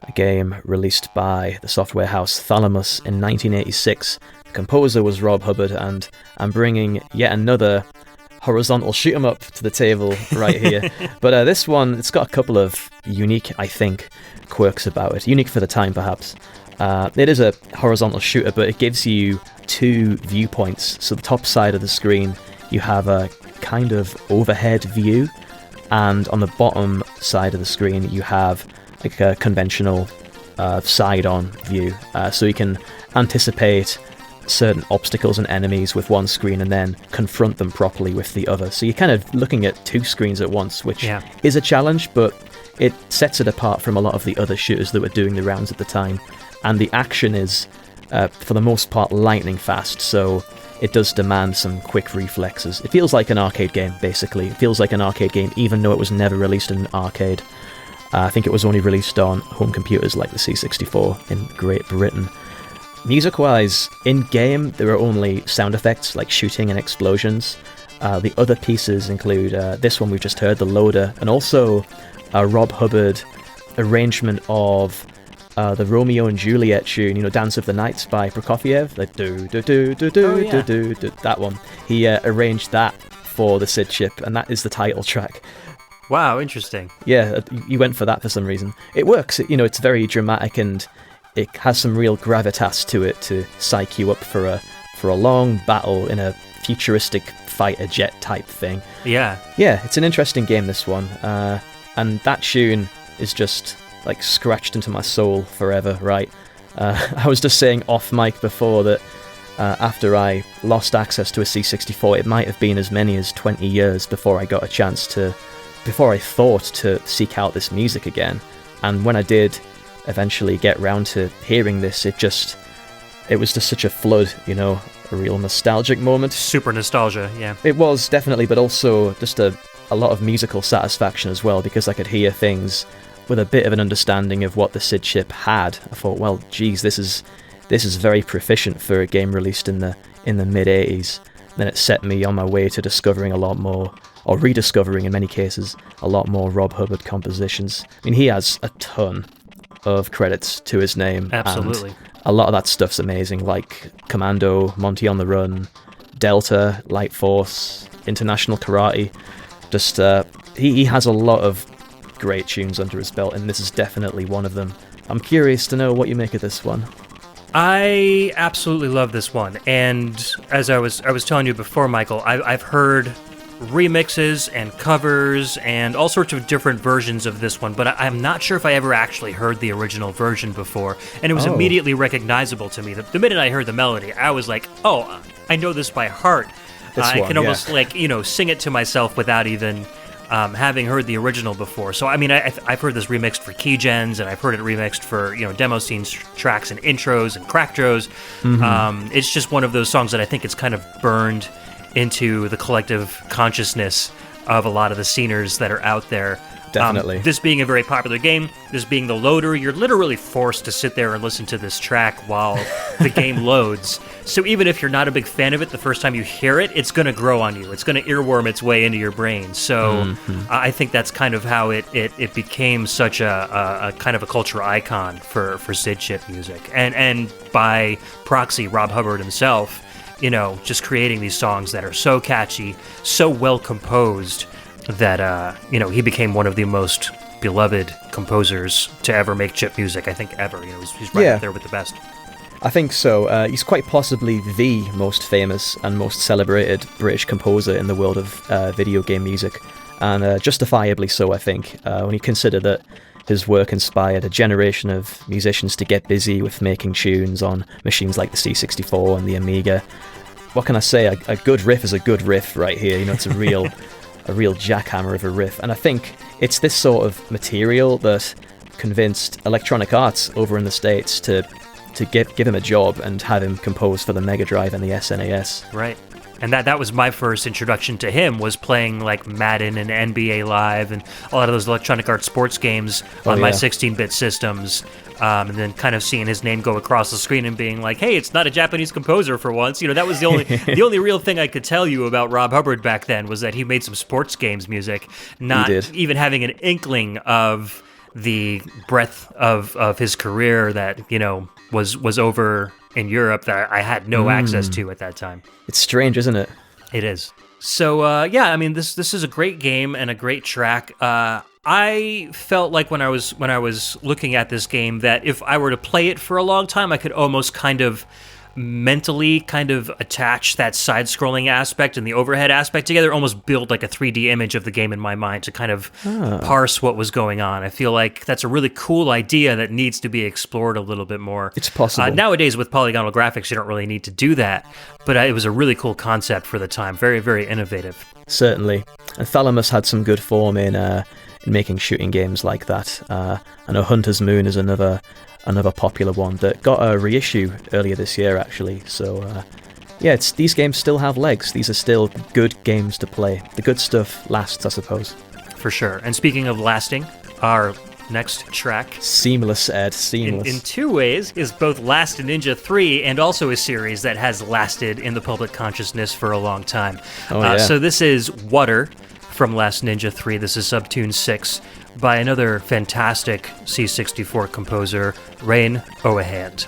a game released by the software house Thalamus in 1986. The composer was Rob Hubbard, and I'm bringing yet another horizontal shoot 'em up to the table right here. But this one, it's got a couple of unique, I think, quirks about it. Unique for the time, perhaps. It is a horizontal shooter, but it gives you 2 viewpoints. So the top side of the screen, you have a kind of overhead view, and on the bottom side of the screen, you have like a conventional side-on view. So you can anticipate certain obstacles and enemies with one screen and then confront them properly with the other. So you're kind of looking at 2 screens at once, which is a challenge, but it sets it apart from a lot of the other shooters that were doing the rounds at the time. And the action is, for the most part, lightning fast, so it does demand some quick reflexes. It feels like an arcade game, basically. It feels like an arcade game, even though it was never released in an arcade. I think it was only released on home computers like the C64 in Great Britain. Music-wise, in-game, there are only sound effects like shooting and explosions. The other pieces include this one we've just heard, the Loader, and also a Rob Hubbard arrangement of the Romeo and Juliet tune, Dance of the Nights by Prokofiev, like do, that one. He arranged that for the SID chip, and that is the title track. Wow, interesting. Yeah, you went for that for some reason. It works, it's very dramatic, and it has some real gravitas to it to psych you up for a long battle in a futuristic fighter jet type thing. Yeah, it's an interesting game, this one, and that tune is just like scratched into my soul forever, right? I was just saying off mic before that after I lost access to a C64, it might have been as many as 20 years before I got a chance before I thought to seek out this music again. And when I did eventually get round to hearing this, it was just such a flood, a real nostalgic moment. Super nostalgia, yeah. It was, definitely, but also just a lot of musical satisfaction as well, because I could hear things with a bit of an understanding of what the SID chip had. I thought, well, geez, this is very proficient for a game released in the mid-80s. Then it set me on my way to discovering a lot more, or rediscovering in many cases, a lot more Rob Hubbard compositions. I mean, he has a ton of credits to his name. Absolutely. And a lot of that stuff's amazing, like Commando, Monty on the Run, Delta, Light Force, International Karate. Just, he has a lot of great tunes under his belt, and this is definitely one of them. I'm curious to know what you make of this one. I absolutely love this one, and as I was telling you before, Michael, I've heard remixes and covers and all sorts of different versions of this one, but I'm not sure if I ever actually heard the original version before, and it was immediately recognizable to me. The minute I heard the melody, I was like, oh, I know this by heart. I can almost sing it to myself without even having heard the original before. So, I mean, I've heard this remixed for keygens, and I've heard it remixed for, demo scenes, tracks, and intros, and crackdros. Mm-hmm. It's just one of those songs that I think it's kind of burned into the collective consciousness of a lot of the sceners that are out there. Definitely. This being a very popular game, this being the Loader, you're literally forced to sit there and listen to this track while the game loads. So even if you're not a big fan of it, the first time you hear it, it's going to grow on you. It's going to earworm its way into your brain. So I think that's kind of how it became such a kind of a culture icon for SID chip music. And by proxy, Rob Hubbard himself, just creating these songs that are so catchy, so well composed, that he became one of the most beloved composers to ever make chip music, I think, ever. He's right up there with the best. I think so. He's quite possibly the most famous and most celebrated British composer in the world of video game music, and justifiably so, I think, when you consider that his work inspired a generation of musicians to get busy with making tunes on machines like the C64 and the Amiga. What can I say? A good riff is a good riff right here. It's a real jackhammer of a riff, and I think it's this sort of material that convinced Electronic Arts over in the States to give him a job and have him compose for the Mega Drive and the SNES. Right. And that was my first introduction to him, was playing like Madden and NBA Live and a lot of those Electronic Arts sports games on my 16-bit systems. And then kind of seeing his name go across the screen and being like, hey, it's not a Japanese composer for once. That was the only real thing I could tell you about Rob Hubbard back then, was that he made some sports games music, not even having an inkling of the breadth of his career that, was over in Europe that I had no access to at that time. It's strange, isn't it? It is. So, this is a great game and a great track. I felt like when I was looking at this game that if I were to play it for a long time, I could almost kind of mentally attach that side-scrolling aspect and the overhead aspect together, almost build like a 3D image of the game in my mind to kind of parse what was going on. I feel like that's a really cool idea that needs to be explored a little bit more. It's possible. Nowadays, with polygonal graphics, you don't really need to do that, but it was a really cool concept for the time. Very, very innovative. Certainly. And Thalamus had some good form in making shooting games like that. I know Hunter's Moon is another popular one that got a reissue earlier this year, actually. So, these games still have legs. These are still good games to play. The good stuff lasts, I suppose. For sure. And speaking of lasting, our next track, Seamless, Ed. Seamless. In two ways, is both Last Ninja 3 and also a series that has lasted in the public consciousness for a long time. So this is Water from Last Ninja 3. This is Subtune 6 by another fantastic C64 composer, Rain Oahand.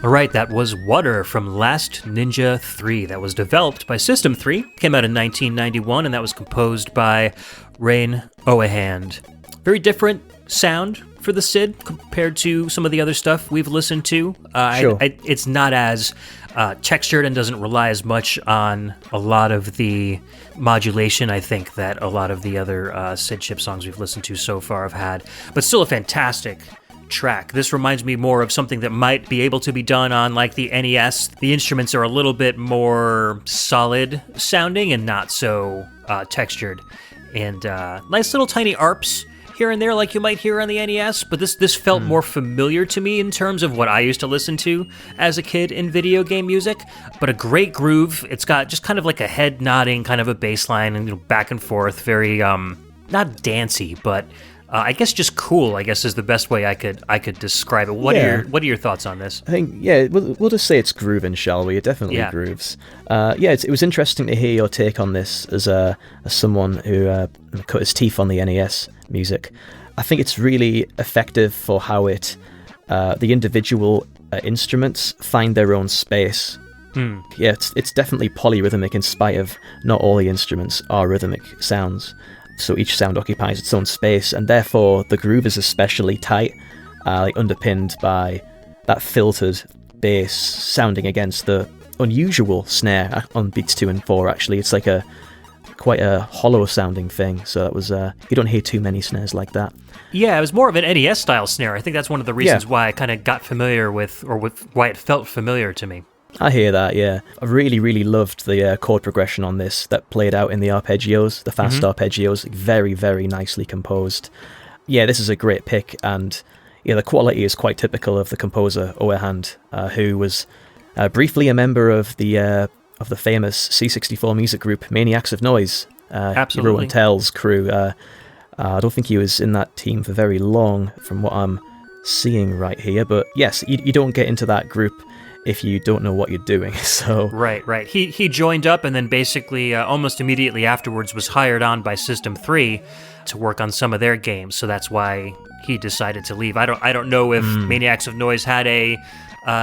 All right, that was Water from Last Ninja 3. That was developed by System 3, came out in 1991, and that was composed by Rain Owehand. Very different sound for the SID compared to some of the other stuff we've listened to. Sure. It's not as textured and doesn't rely as much on a lot of the modulation, I think, that a lot of the other SID chip songs we've listened to so far have had. But still a fantastic track. This reminds me more of something that might be able to be done on like the NES. The instruments are a little bit more solid sounding and not so textured. And nice little tiny arps here and there like you might hear on the NES, but this felt more familiar to me in terms of what I used to listen to as a kid in video game music. But a great groove. It's got just kind of like a head nodding kind of a bass line and back and forth, very not dancey, but I guess just cool, I guess, is the best way I could describe it. What are your thoughts on this? I think, we'll just say it's grooving, shall we? It definitely grooves. It was interesting to hear your take on this as someone who cut his teeth on the NES music. I think it's really effective for how the individual instruments find their own space. Yeah, it's definitely polyrhythmic in spite of not all the instruments are rhythmic sounds. So each sound occupies its own space, and therefore the groove is especially tight, underpinned by that filtered bass sounding against the unusual snare on beats 2 and 4. Actually, it's like quite a hollow sounding thing. So that was you don't hear too many snares like that. Yeah, it was more of an NES style snare. I think that's one of the reasons why I kind of got familiar with why it felt familiar to me. I hear that, yeah. I really, really loved the chord progression on this that played out in the arpeggios, the fast arpeggios, very, very nicely composed. Yeah, this is a great pick, and the quality is quite typical of the composer, Owehand, who was briefly a member of the famous C64 music group Maniacs of Noise. Absolutely. Hero and Tell's crew. I don't think he was in that team for very long, from what I'm seeing right here, but yes, you don't get into that group if you don't know what you're doing. So right. He joined up and then basically almost immediately afterwards was hired on by System 3 to work on some of their games. So that's why he decided to leave. I don't know if Maniacs of Noise had a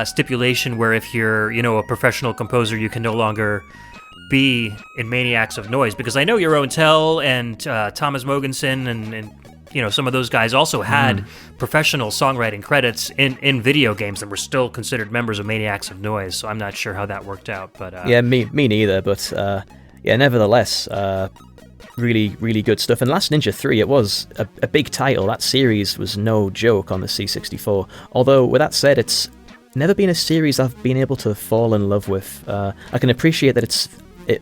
stipulation where if you're a professional composer, you can no longer be in Maniacs of Noise, because I know Hero and Tell and Thomas Mogensen and some of those guys also had professional songwriting credits in video games that were still considered members of Maniacs of Noise, so I'm not sure how that worked out. But me neither, but nevertheless, really, really good stuff. And Last Ninja 3, it was a big title. That series was no joke on the C64, although with that said, it's never been a series I've been able to fall in love with. I can appreciate that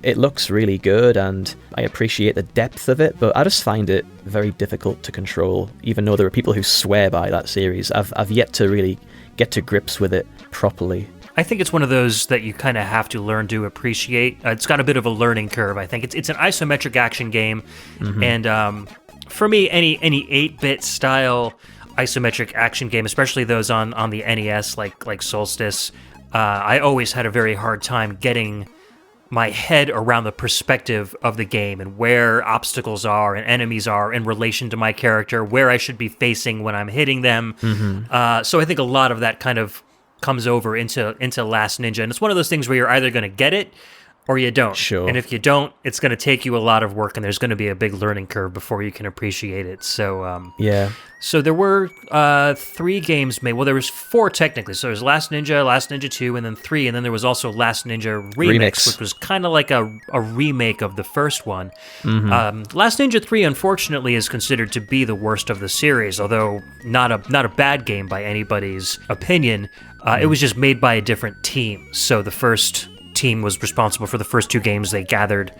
it looks really good, and I appreciate the depth of it, but I just find it very difficult to control, even though there are people who swear by that series. I've yet to really get to grips with it properly. I think it's one of those that you kind of have to learn to appreciate. It's got a bit of a learning curve, I think. It's an isometric action game, and for me, any 8-bit style isometric action game, especially those on the NES, like Solstice, I always had a very hard time getting my head around the perspective of the game and where obstacles are and enemies are in relation to my character, where I should be facing when I'm hitting them. So I think a lot of that kind of comes over into Last Ninja, and it's one of those things where you're either going to get it or you don't. Sure. And if you don't, it's going to take you a lot of work, and there's going to be a big learning curve before you can appreciate it. So So there were 3 games made. Well, there was 4 technically. So there's Last Ninja 2, and then 3, and then there was also Last Ninja Remix. Which was kind of like a remake of the first one. Last Ninja 3, unfortunately, is considered to be the worst of the series, although not a bad game by anybody's opinion. It was just made by a different team. So the first team was responsible for the first 2 games. They gathered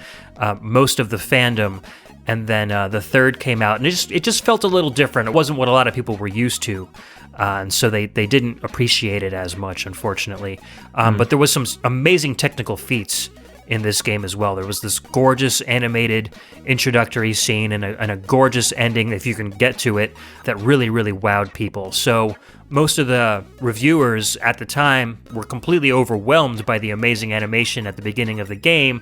most of the fandom, and then the third came out, and it just felt a little different. It wasn't what a lot of people were used to, and so they didn't appreciate it as much, unfortunately. But there was some amazing technical feats in this game as well. There was this gorgeous animated introductory scene and a gorgeous ending, if you can get to it, that really, really wowed people. So most of the reviewers at the time were completely overwhelmed by the amazing animation at the beginning of the game.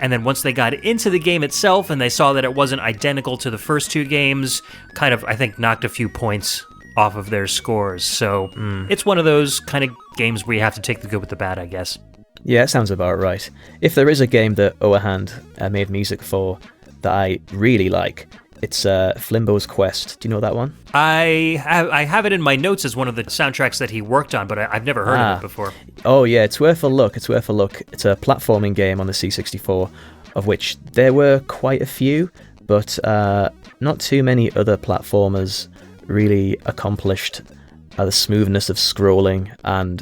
And then once they got into the game itself and they saw that it wasn't identical to the first 2 games, kind of, I think, knocked a few points off of their scores. So it's one of those kind of games where you have to take the good with the bad, I guess. Yeah, it sounds about right. If there is a game that Oahand made music for that I really like, it's Flimbo's Quest. Do you know that one? I have it in my notes as one of the soundtracks that he worked on, but I've never heard of it before. Oh yeah, it's worth a look. It's a platforming game on the C64, of which there were quite a few, but not too many other platformers really accomplished the smoothness of scrolling and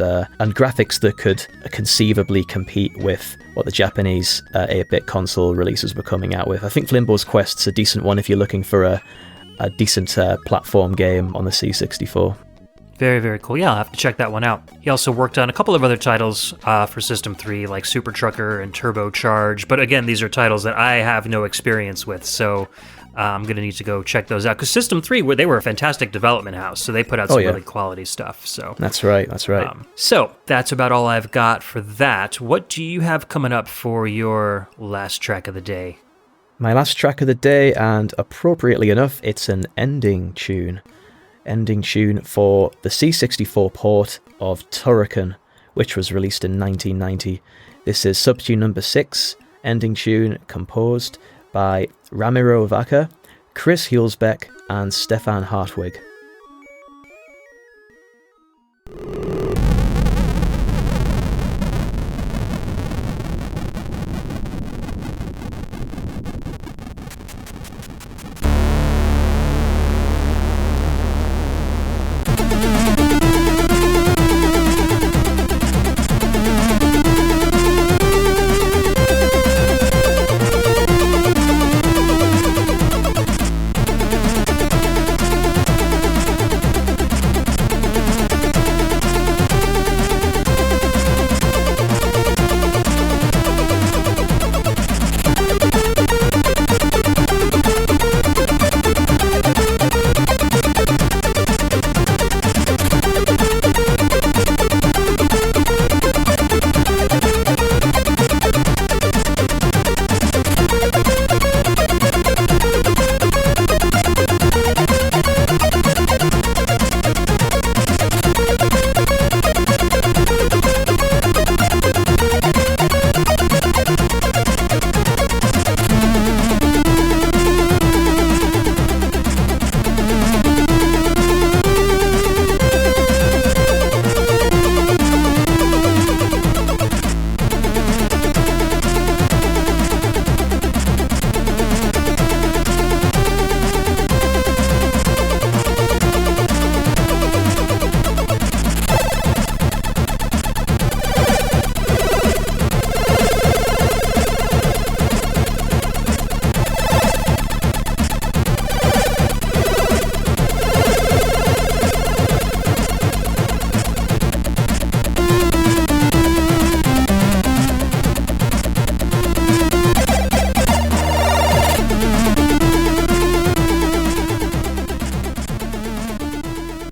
graphics that could conceivably compete with what the Japanese 8-bit console releases were coming out with. I think Flimbo's Quest's a decent one if you're looking for a decent platform game on the C64. Very, very cool. Yeah, I'll have to check that one out. He also worked on a couple of other titles for System 3, like Super Trucker and Turbo Charge. But again, these are titles that I have no experience with, so I'm going to need to go check those out. Because System 3, they were a fantastic development house, so they put out some really quality stuff. So That's right. So that's about all I've got for that. What do you have coming up for your last track of the day? My last track of the day, and appropriately enough, it's an ending tune. Ending tune for the C64 port of Turrican, which was released in 1990. This is subtune number 6, ending tune composed by Ramiro Vaca, Chris Hulsbeck, and Stefan Hartwig.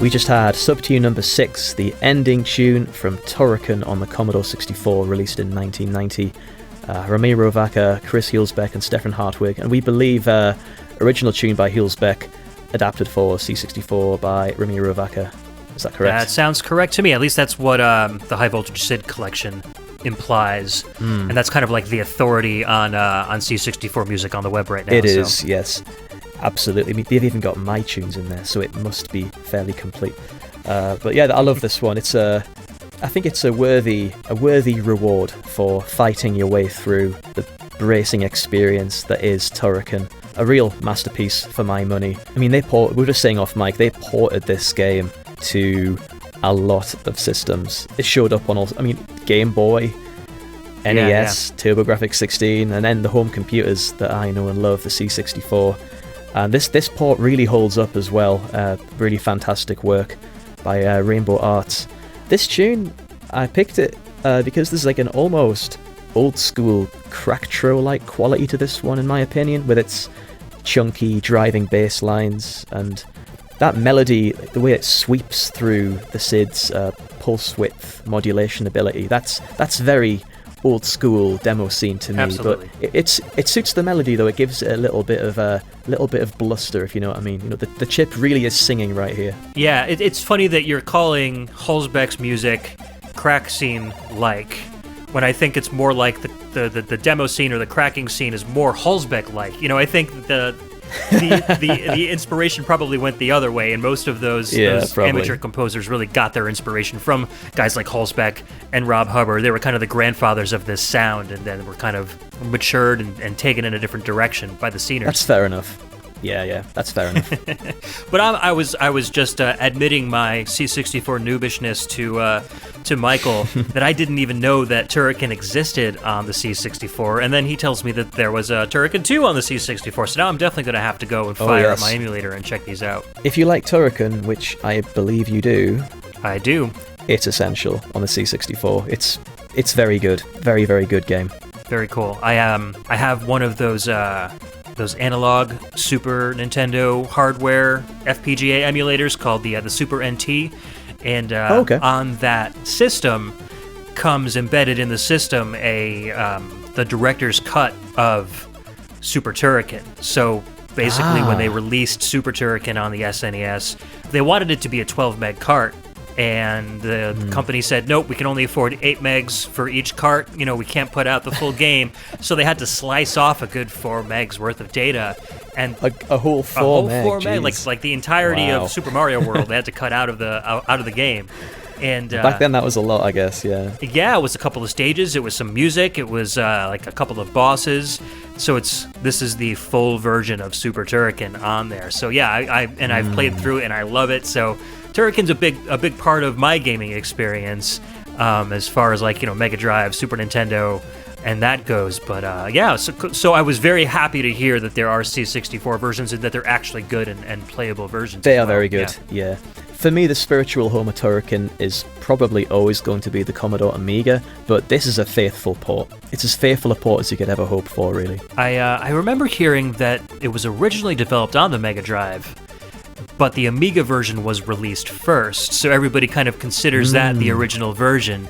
We just had subtune number 6, the ending tune from Turrican on the Commodore 64, released in 1990. Ramiro Vaca, Chris Hulsbeck, and Stefan Hartwig, and we believe original tune by Hulsbeck, adapted for C64 by Ramiro Vaca. Is that correct? That sounds correct to me. At least that's what the High Voltage SID collection implies, and that's kind of like the authority on C64 music on the web right now. It is, yes. Absolutely. I mean, they've even got my tunes in there, so it must be fairly complete. But yeah, I love this one. I think it's a worthy reward for fighting your way through the bracing experience that is Turrican. A real masterpiece for my money. I mean, we were just saying off mic, they ported this game to a lot of systems. It showed up on Game Boy, NES, TurboGrafx 16, and then the home computers that I know and love, the C64. And this port really holds up as well. Really fantastic work by Rainbow Arts. This tune, I picked it because there's like an almost old school Cracktro-like quality to this one, in my opinion, with its chunky driving bass lines and that melody, the way it sweeps through the SID's pulse width modulation ability. That's very old school demo scene to me. Absolutely. But it suits the melody though. It gives it a little bit of bluster, if you know what I mean. You know, the chip really is singing right here. Yeah, it's funny that you're calling Hulsbeck's music crack scene like, when I think it's more like the demo scene or the cracking scene is more Hulsbeck like. You know, I think the inspiration probably went the other way, and most of those amateur composers really got their inspiration from guys like Hulsbeck and Rob Hubbard. They were kind of the grandfathers of this sound, and then were kind of matured and taken in a different direction by the sceners. That's fair enough. Yeah, that's fair enough. But I was just admitting my C64 noobishness to Michael that I didn't even know that Turrican existed on the C64, and then he tells me that there was a Turrican 2 on the C64. So now I'm definitely going to have to go and fire up my emulator and check these out. If you like Turrican, which I believe you do, I do. It's essential on the C64. It's very good, very very good game. Very cool. I have one of those analog Super Nintendo hardware FPGA emulators called the Super NT, and on that system comes embedded in the system the director's cut of Super Turrican. So basically, when they released Super Turrican on the SNES, they wanted it to be a 12 meg cart. And the company said, nope, we can only afford 8 megs for each cart. You know, we can't put out the full game. So they had to slice off a good 4 megs worth of data. And a whole 4 meg, like the entirety of Super Mario World, they had to cut out of the game. And back then that was a lot, I guess. Yeah, it was a couple of stages. It was some music. It was like a couple of bosses. So this is the full version of Super Turrican on there. So yeah, I've played through it and I love it. So Turrican's a big part of my gaming experience, as far as like, you know, Mega Drive, Super Nintendo, and that goes. But so I was very happy to hear that there are C64 versions and that they're actually good and playable versions. They are very good. Yeah. For me, the spiritual home of Turrican is probably always going to be the Commodore Amiga, but this is a faithful port. It's as faithful a port as you could ever hope for, really. I remember hearing that it was originally developed on the Mega Drive, but the Amiga version was released first, so everybody kind of considers that the original version,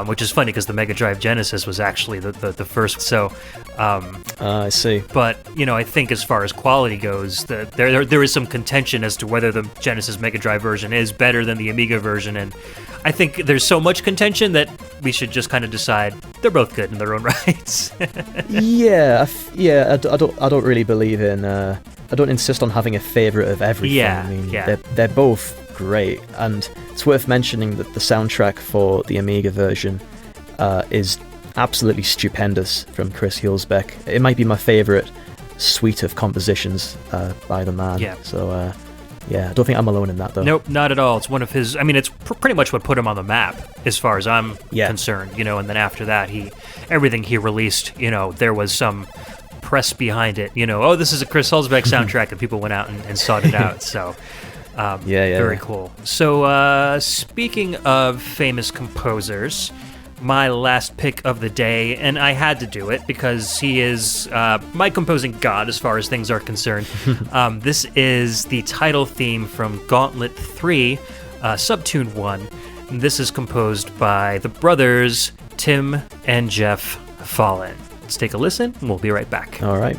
which is funny because the Mega Drive Genesis was actually the first. So, I see. But you know, I think as far as quality goes, there is some contention as to whether the Genesis Mega Drive version is better than the Amiga version, and I think there's so much contention that we should just kind of decide they're both good in their own rights. I don't really believe in. I don't insist on having a favourite of everything. Yeah, I mean, they're both great, and it's worth mentioning that the soundtrack for the Amiga version is absolutely stupendous from Chris Hulsbeck. It might be my favourite suite of compositions by the man. Yeah. So, I don't think I'm alone in that, though. Nope, not at all. It's one of his. I mean, it's pretty much what put him on the map, as far as I'm concerned. You know, and then after that, everything he released, you know, there was some press behind it, you know, this is a Chris Hulsbeck soundtrack, and people went out and sought it out. So very cool. So speaking of famous composers, my last pick of the day, and I had to do it because he is my composing god as far as things are concerned. This is the title theme from Gauntlet 3, Subtune 1. And this is composed by the brothers Tim and Jeff Fallen. Let's take a listen, and we'll be right back. All right.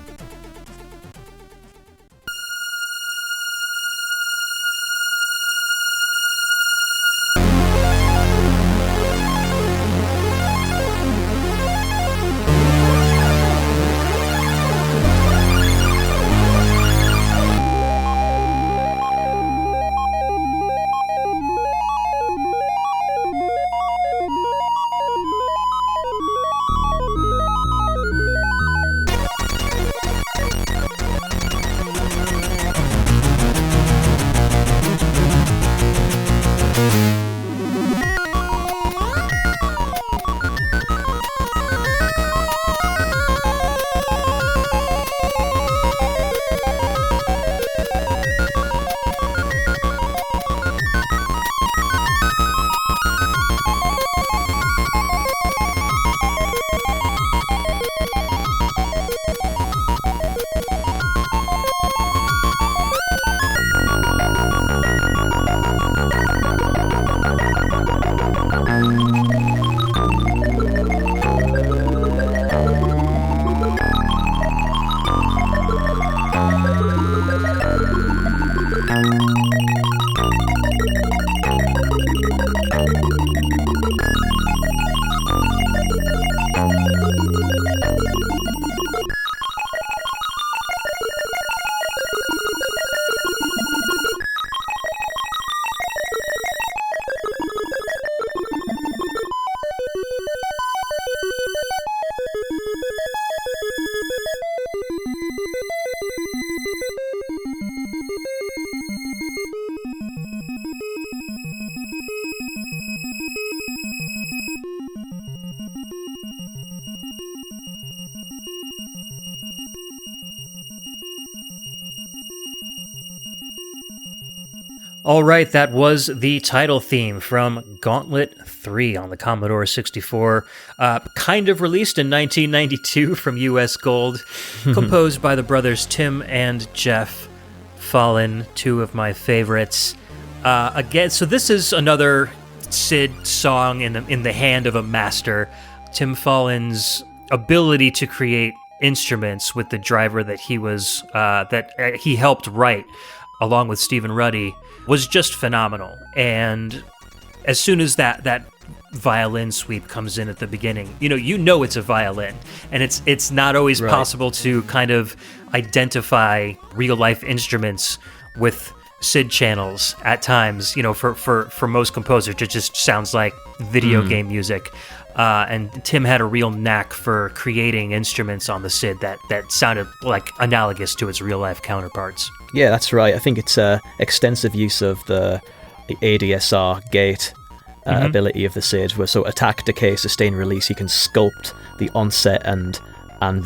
All right, that was the title theme from Gauntlet 3 on the Commodore 64, kind of released in 1992 from US Gold, composed by the brothers Tim and Jeff Fallon, two of my favorites. Again, so this is another Sid song in the hand of a master. Tim Fallon's ability to create instruments with the driver that he helped write, along with Stephen Ruddy, was just phenomenal. And as soon as that violin sweep comes in at the beginning, you know it's a violin, and it's not always possible to kind of identify real life instruments with SID channels at times. For most composers, it just sounds like video game music. And Tim had a real knack for creating instruments on the SID that sounded like analogous to its real-life counterparts. Yeah, that's right. I think it's extensive use of the ADSR gate ability of the SID, where so attack, decay, sustain, release, you can sculpt the onset and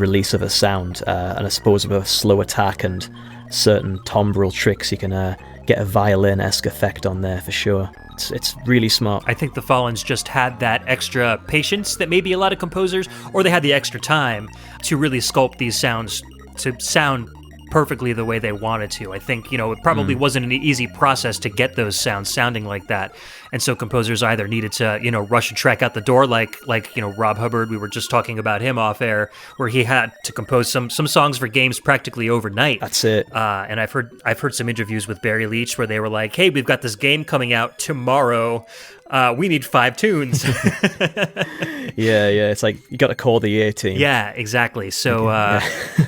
release of a sound. And I suppose with a slow attack and certain timbral tricks, you can get a violin-esque effect on there for sure. It's really smart. I think the Fallons just had that extra patience that maybe a lot of composers, or they had the extra time to really sculpt these sounds to sound perfectly the way they wanted to. I think, it probably wasn't an easy process to get those sounds sounding like that. And so composers either needed to, rush a track out the door, like Rob Hubbard, we were just talking about him off air, where he had to compose some songs for games practically overnight. That's it. And I've heard some interviews with Barry Leach where they were like, hey, we've got this game coming out tomorrow. We need 5 tunes. Yeah, it's like you got to call the A team. Yeah, exactly. So,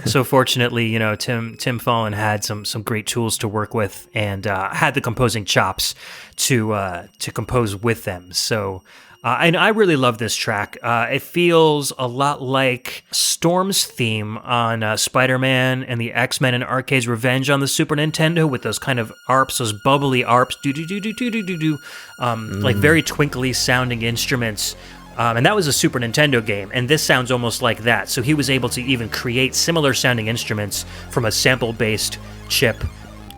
so fortunately, Tim Fallon had some great tools to work with, and had the composing chops to compose with them. So, and I really love this track. It feels a lot like Storm's theme on Spider-Man and the X-Men and Arcade's Revenge on the Super Nintendo, with those kind of arps, those bubbly arps, do-do-do-do-do-do-do, like very twinkly sounding instruments. And that was a Super Nintendo game, and this sounds almost like that. So he was able to even create similar sounding instruments from a sample-based chip,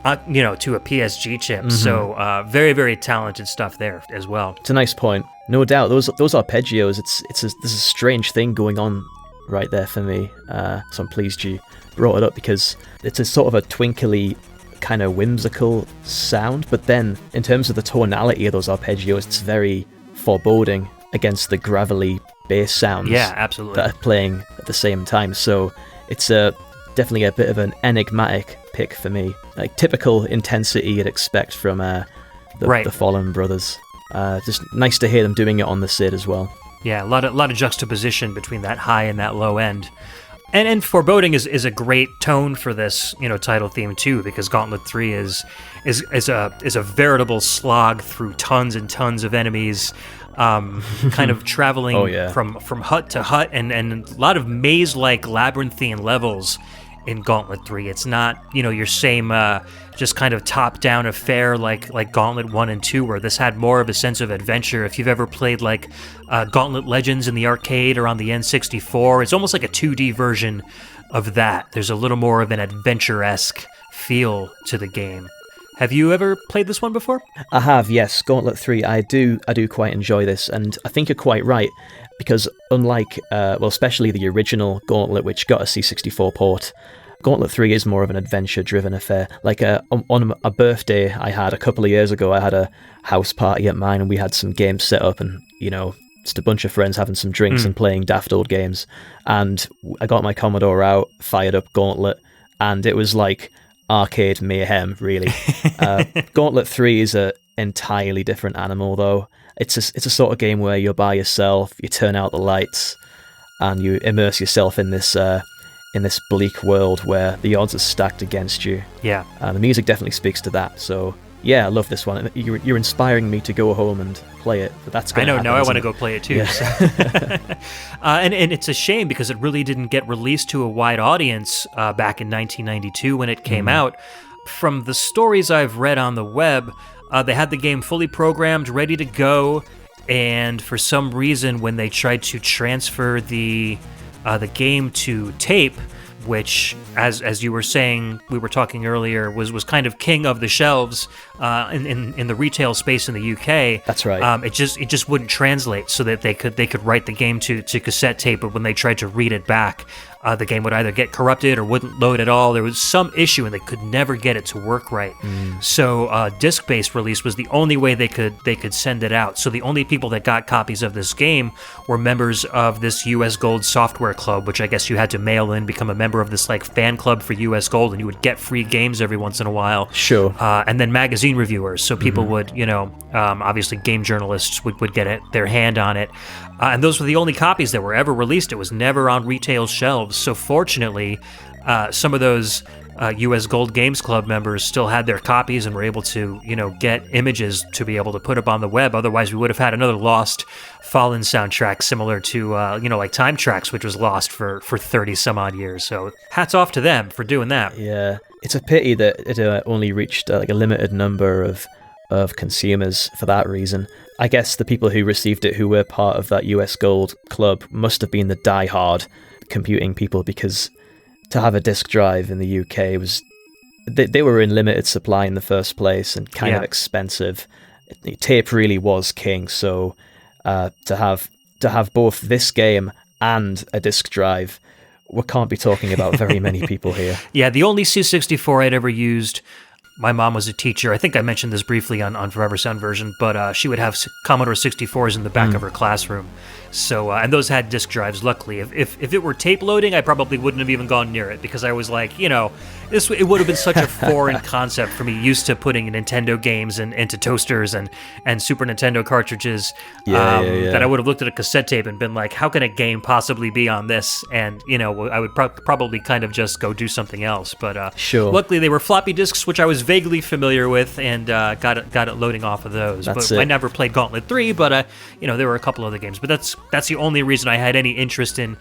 to a PSG chip. So very, very talented stuff there as well. It's a nice point. No doubt, those arpeggios, there's a strange thing going on right there for me. So I'm pleased you brought it up, because it's a sort of a twinkly, kind of whimsical sound, but then in terms of the tonality of those arpeggios, it's very foreboding against the gravelly bass sounds absolutely that are playing at the same time. So it's definitely a bit of an enigmatic pick for me, like typical intensity you'd expect from the Fallon brothers. Just nice to hear them doing it on the SID as well. Yeah, a lot of juxtaposition between that high and that low end. And foreboding is a great tone for this, title theme too, because Gauntlet 3 is a veritable slog through tons and tons of enemies, kind of traveling from hut to hut, and a lot of maze-like labyrinthine levels in Gauntlet 3. It's not, your same just kind of top-down affair like Gauntlet 1 and 2, where this had more of a sense of adventure. If you've ever played like Gauntlet Legends in the arcade or on the N64, it's almost like a 2D version of that. There's a little more of an adventure-esque feel to the game. Have you ever played this one before? I have, yes. Gauntlet 3, I do quite enjoy this, and I think you're quite right, because unlike, especially the original Gauntlet, which got a C64 port, Gauntlet 3 is more of an adventure-driven affair. Like on a birthday I had a couple of years ago, I had a house party at mine, and we had some games set up, and, just a bunch of friends having some drinks and playing daft old games. And I got my Commodore out, fired up Gauntlet, and it was like arcade mayhem, really. Gauntlet 3 is a entirely different animal, though. It's a sort of game where you're by yourself, you turn out the lights, and you immerse yourself in this bleak world where the odds are stacked against you. Yeah. The music definitely speaks to that, so yeah, I love this one. You're inspiring me to go home and play it, but that's going to happen. I know, now I want to go play it too. Yeah. So. And it's a shame because it really didn't get released to a wide audience back in 1992 when it came out. From the stories I've read on the web, they had the game fully programmed, ready to go, and for some reason when they tried to transfer the game to tape, which, as you were saying, we were talking earlier, was kind of king of the shelves in the retail space in the UK. That's right. It just wouldn't translate so that they could write the game to cassette tape, but when they tried to read it back, the game would either get corrupted or wouldn't load at all. There was some issue, and they could never get it to work right. So disc-based release was the only way they could send it out. So the only people that got copies of this game were members of this US Gold software club, which I guess you had to mail in, become a member of this like fan club for US Gold, and you would get free games every once in a while. Sure. And then magazine reviewers, so people would, obviously game journalists would get their hand on it. And those were the only copies that were ever released. It was never on retail shelves. So fortunately, some of those US Gold Games Club members still had their copies and were able to, get images to be able to put up on the web. Otherwise, we would have had another lost Fallen soundtrack similar to, like Time Tracks, which was lost for 30 some odd years. So hats off to them for doing that. Yeah, it's a pity that it only reached like a limited number of consumers for that reason. I guess the people who received it who were part of that US Gold Club must have been the die-hard computing people, because to have a disk drive in the UK was... They were in limited supply in the first place and kind of expensive. Tape really was king, so to have both this game and a disk drive, we can't be talking about very many people here. Yeah, the only C64 I'd ever used... My mom was a teacher. I think I mentioned this briefly on Forever Sound version, but she would have Commodore 64s in the back of her classroom. So, and those had disk drives, luckily. If it were tape loading, I probably wouldn't have even gone near it, because I was like, it would have been such a foreign concept for me, used to putting Nintendo games into toasters and Super Nintendo cartridges, that I would have looked at a cassette tape and been like, how can a game possibly be on this? And, I would probably kind of just go do something else. But sure. Luckily, they were floppy disks, which I was vaguely familiar with, and got it loading off of those. I never played Gauntlet 3, but there were a couple other games. But that's the only reason I had any interest in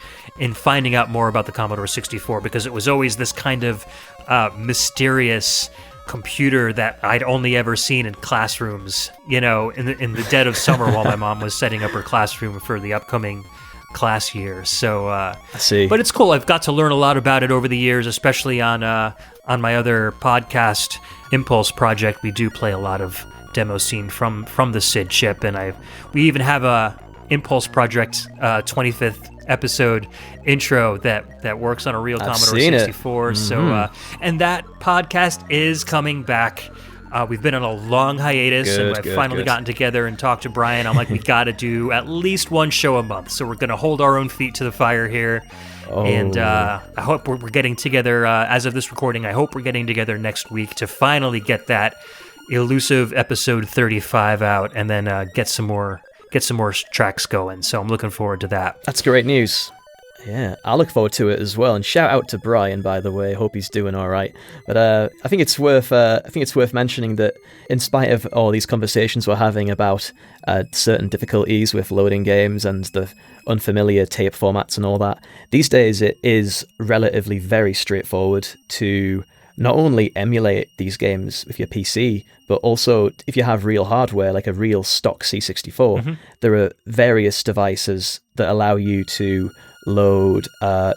finding out more about the Commodore 64, because it was always this kind of mysterious computer that I'd only ever seen in classrooms, in the dead of summer while my mom was setting up her classroom for the upcoming class year. So I see. But it's cool. I've got to learn a lot about it over the years, especially on my other podcast, Impulse Project. We do play a lot of demo scene from the SID chip, and we even have a Impulse Project 25th episode intro that works on a real Commodore 64. So and that podcast is coming back. We've been on a long hiatus, and I've finally gotten together and talked to Brian. I'm like, we got to do at least one show a month, so we're going to hold our own feet to the fire here. And I hope we're getting together, as of this recording, I hope we're getting together next week to finally get that elusive episode 35 out, and then get some more tracks going. So I'm looking forward to that. That's great news. Yeah, I look forward to it as well. And shout out to Brian, by the way. Hope he's doing all right. But I think it's worth mentioning that in spite of all these conversations we're having about certain difficulties with loading games and the unfamiliar tape formats and all that, these days it is relatively very straightforward to not only emulate these games with your PC, but also if you have real hardware, like a real stock C64, there are various devices that allow you to load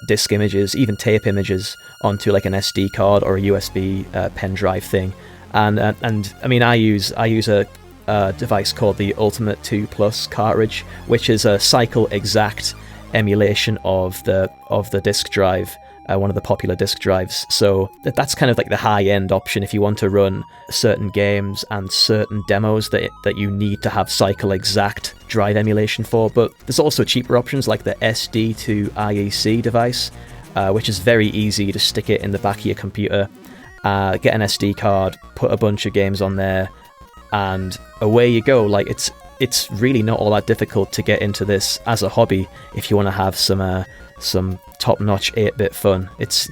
disk images, even tape images, onto like an SD card or a USB pen drive thing. And I mean, I use a device called the Ultimate 2 Plus cartridge, which is a cycle exact emulation of the disk drive. One of the popular disk drives. So that's kind of like the high-end option if you want to run certain games and certain demos that you need to have cycle exact drive emulation for. But there's also cheaper options like the SD to IEC device, which is very easy to stick it in the back of your computer get an SD card, put a bunch of games on there, and away you go. Like it's really not all that difficult to get into this as a hobby if you want to have some top-notch 8-bit fun. It's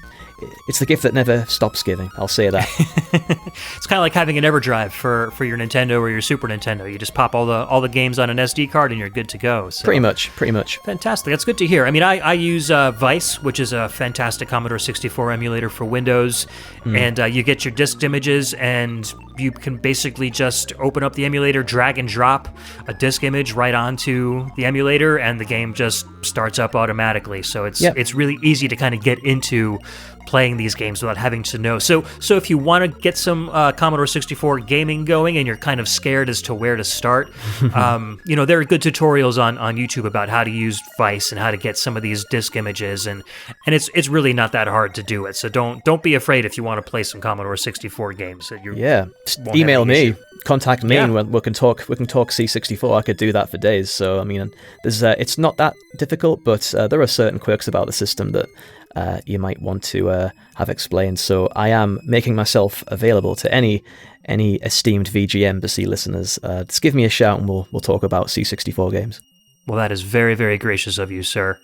the gift that never stops giving, I'll say that. It's kind of like having an EverDrive for your Nintendo or your Super Nintendo. You just pop all the games on an SD card and you're good to go. So. Pretty much. Fantastic. That's good to hear. I mean, I use Vice, which is a fantastic Commodore 64 emulator for Windows, and you get your disked images, and you can basically just open up the emulator, drag and drop a disk image right onto the emulator, and the game just starts up automatically. So it's really easy to kind of get into playing these games without having to know. So if you want to get some Commodore 64 gaming going and you're kind of scared as to where to start, there are good tutorials on YouTube about how to use Vice and how to get some of these disk images, and it's really not that hard to do it. So don't be afraid if you want to play some Commodore 64 games. Just email me. Contact me and we can talk C64. I could do that for days. So I mean, it's not that difficult, but there are certain quirks about the system that you might want to have explained. So I am making myself available to any esteemed VG Embassy listeners. Just give me a shout and we'll talk about C64 games. Well, that is very, very gracious of you, sir.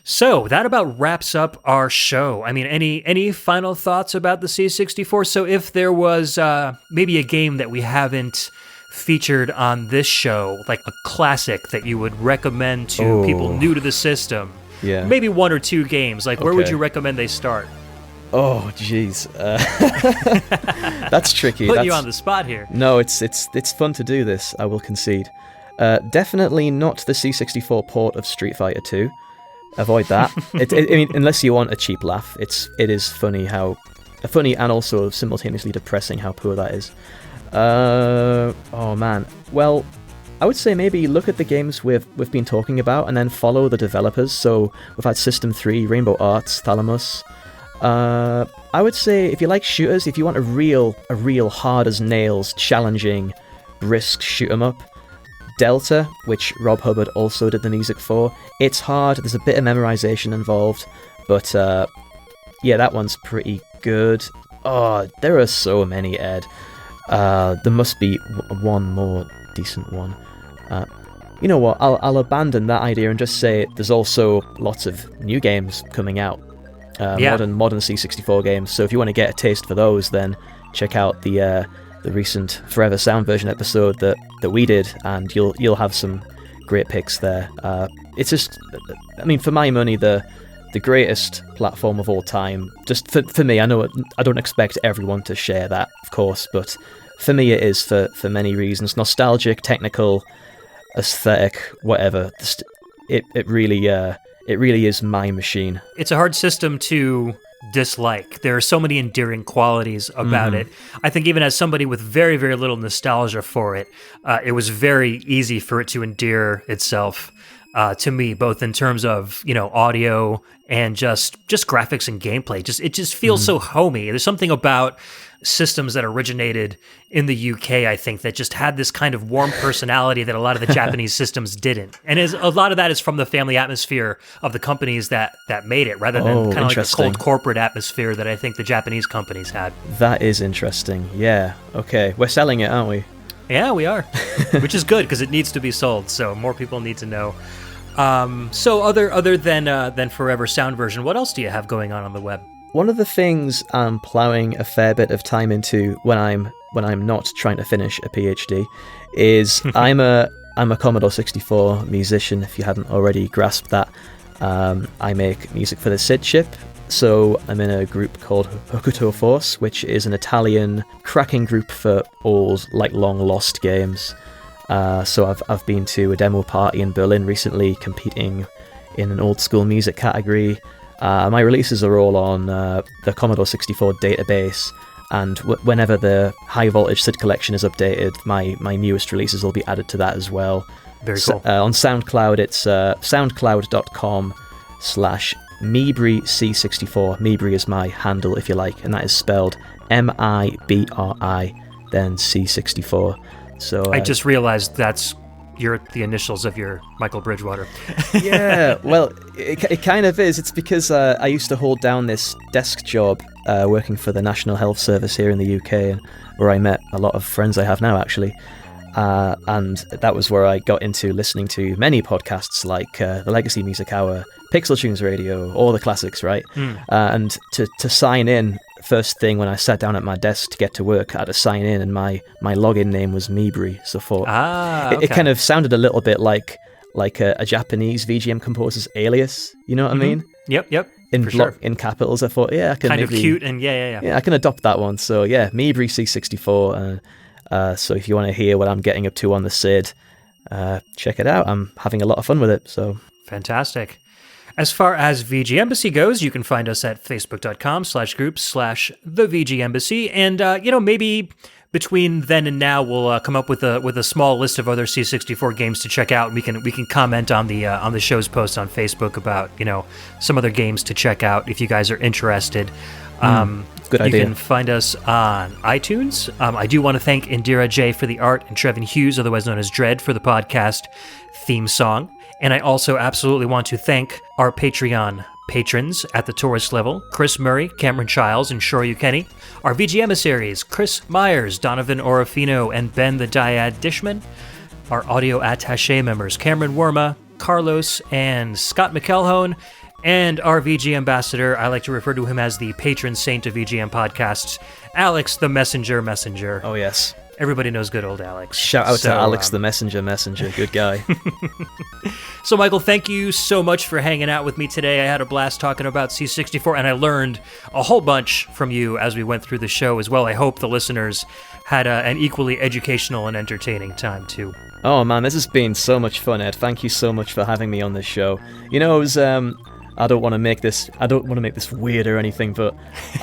So that about wraps up our show. I mean, any final thoughts about the C64? So if there was maybe a game that we haven't featured on this show, like a classic that you would recommend to people new to the system, maybe one or two games, like where would you recommend they start? Oh, jeez. That's tricky. Put you on the spot here. No, it's fun to do this, I will concede. Definitely not the C64 port of Street Fighter 2. Avoid that. I mean, unless you want a cheap laugh, it is funny and also simultaneously depressing how poor that is. Oh man. Well, I would say maybe look at the games we've been talking about and then follow the developers. So we've had System 3, Rainbow Arts, Thalamus. I would say if you like shooters, if you want a real hard as nails, challenging, brisk shoot 'em up, Delta, which Rob Hubbard also did the music for. It's hard, there's a bit of memorization involved, but that one's pretty good. Oh, there are so many, Ed. There must be one more decent one. You know what, I'll abandon that idea and just say there's also lots of new games coming out. Modern C64 games, so if you want to get a taste for those, then check out the recent Forever Sound version episode that we did, and you'll have some great picks there. It's just, I mean, for my money, the greatest platform of all time. Just for me, I know I don't expect everyone to share that, of course, but for me it is for many reasons. Nostalgic, technical, aesthetic, whatever. It really is my machine. It's a hard system to dislike. There are so many endearing qualities about it. I think even as somebody with very, very little nostalgia for it, it was very easy for it to endear itself to me, both in terms of, audio and just graphics and gameplay. It just feels so homey. There's something about systems that originated in the UK, I think, that just had this kind of warm personality that a lot of the Japanese systems didn't. And a lot of that is from the family atmosphere of the companies that made it, rather than kind of like the cold corporate atmosphere that I think the Japanese companies had. That is interesting. Yeah. Okay. We're selling it, aren't we? Yeah, we are. Which is good, because it needs to be sold, so more people need to know. So other than Forever Sound version, what else do you have going on the web? One of the things I'm plowing a fair bit of time into when I'm not trying to finish a PhD is I'm a Commodore 64 musician, if you hadn't already grasped that. I make music for the SID chip, so I'm in a group called Hokuto Force, which is an Italian cracking group for old, long lost games. So I've been to a demo party in Berlin recently, competing in an old school music category. My releases are all on the Commodore 64 database, and whenever the high voltage SID collection is updated, my newest releases will be added to that as well. Very cool. On SoundCloud, it's soundcloud.com/MibryC64. Mibry is my handle, if you like, and that is spelled MIBRI, then C64. So I just realized that's the initials of your Michael Bridgewater. Yeah, well, it kind of is. It's because I used to hold down this desk job working for the National Health Service here in the UK, and where I met a lot of friends I have now, actually. And that was where I got into listening to many podcasts like the Legacy Music Hour, Pixel Tunes Radio, all the classics, right? And to sign in, first thing when I sat down at my desk to get to work, I had to sign in, and my login name was Mibri. So it kind of sounded a little bit like a Japanese VGM composer's alias. You know what I mean? Yep. In capitals. I thought, I can kind maybe, of cute, and yeah, I can adopt that one. So yeah, Mibri C64. So if you want to hear what I'm getting up to on the SID, check it out. I'm having a lot of fun with it. So fantastic. As far as VG Embassy goes, you can find us at facebook.com/groups/the VG Embassy, and maybe between then and now we'll come up with a small list of other C64 games to check out. We can comment on the show's post on Facebook about some other games to check out if you guys are interested. Good idea. You can find us on iTunes. I do want to thank Indira J for the art and Trevin Hughes, otherwise known as Dread, for the podcast theme song. And I also absolutely want to thank our Patreon patrons at the tourist level, Chris Murray, Cameron Childs, and Shoryu Kenny. Our VG emissaries, Chris Myers, Donovan Orofino, and Ben the Dyad Dishman. Our audio attaché members, Cameron Worma, Carlos, and Scott McElhone. And our VG ambassador, I like to refer to him as the patron saint of VGM podcasts, Alex the Messenger. Oh, yes. Everybody knows good old Alex. Shout out to Alex the Messenger. Good guy. So, Michael, thank you so much for hanging out with me today. I had a blast talking about C64, and I learned a whole bunch from you as we went through the show as well. I hope the listeners had an equally educational and entertaining time, too. Oh, man, this has been so much fun, Ed. Thank you so much for having me on this show. It was... I don't want to make this weird or anything, but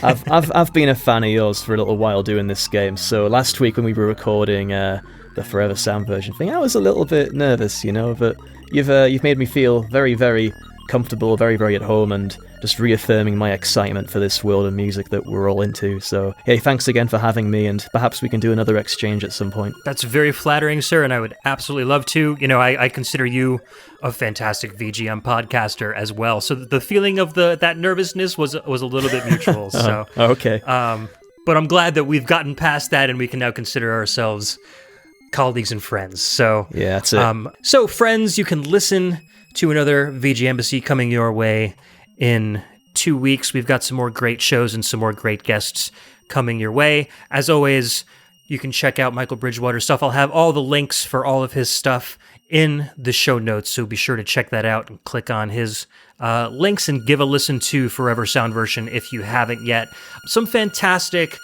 I've been a fan of yours for a little while doing this game. So last week when we were recording the Forever Sound version thing, I was a little bit nervous, but you've made me feel very, very comfortable, very, very at home, and just reaffirming my excitement for this world of music that we're all into. So, hey, thanks again for having me, and perhaps we can do another exchange at some point. That's very flattering, sir, and I would absolutely love to. I consider you a fantastic VGM podcaster as well. So the feeling of that nervousness was a little bit mutual. So okay. But I'm glad that we've gotten past that, and we can now consider ourselves colleagues and friends. So yeah, that's it. So friends, you can listen to another VG Embassy coming your way in 2 weeks. We've got some more great shows and some more great guests coming your way. As always, you can check out Michael Bridgewater's stuff. I'll have all the links for all of his stuff in the show notes, so be sure to check that out and click on his links and give a listen to Forever Sound version if you haven't yet. Some fantastic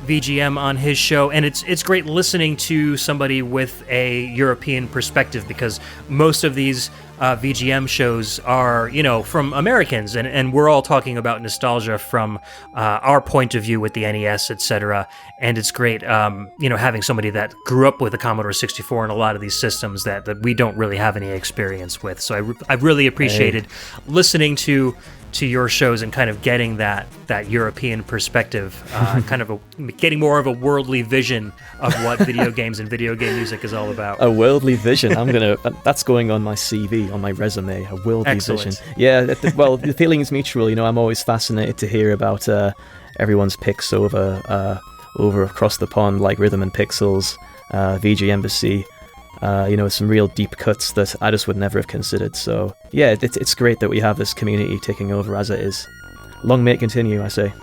VGM on his show, and it's great listening to somebody with a European perspective, because most of these VGM shows are, from Americans, and we're all talking about nostalgia from our point of view with the NES, etc. And it's great, having somebody that grew up with the Commodore 64 and a lot of these systems that we don't really have any experience with. So I really appreciated listening to your shows and kind of getting that European perspective, kind of getting more of a worldly vision of what video games and video game music is all about. A worldly vision. That's going on my CV, on my resume. A worldly vision. Yeah. The feeling is mutual. I'm always fascinated to hear about everyone's picks over across the pond, like Rhythm and Pixels, VG Embassy. Some real deep cuts that I just would never have considered. So, yeah, it's great that we have this community taking over as it is. Long may it continue, I say.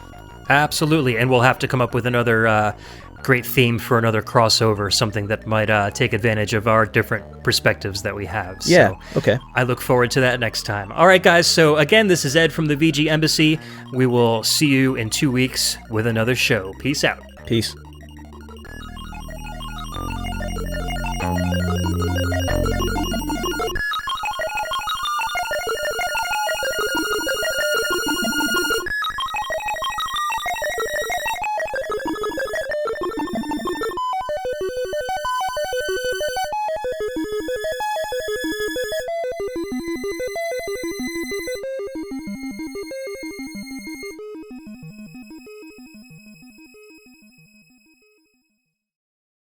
Absolutely, and we'll have to come up with another great theme for another crossover, something that might take advantage of our different perspectives that we have. Yeah, so okay. I look forward to that next time. All right, guys, so again, this is Ed from the VG Embassy. We will see you in 2 weeks with another show. Peace out. Peace.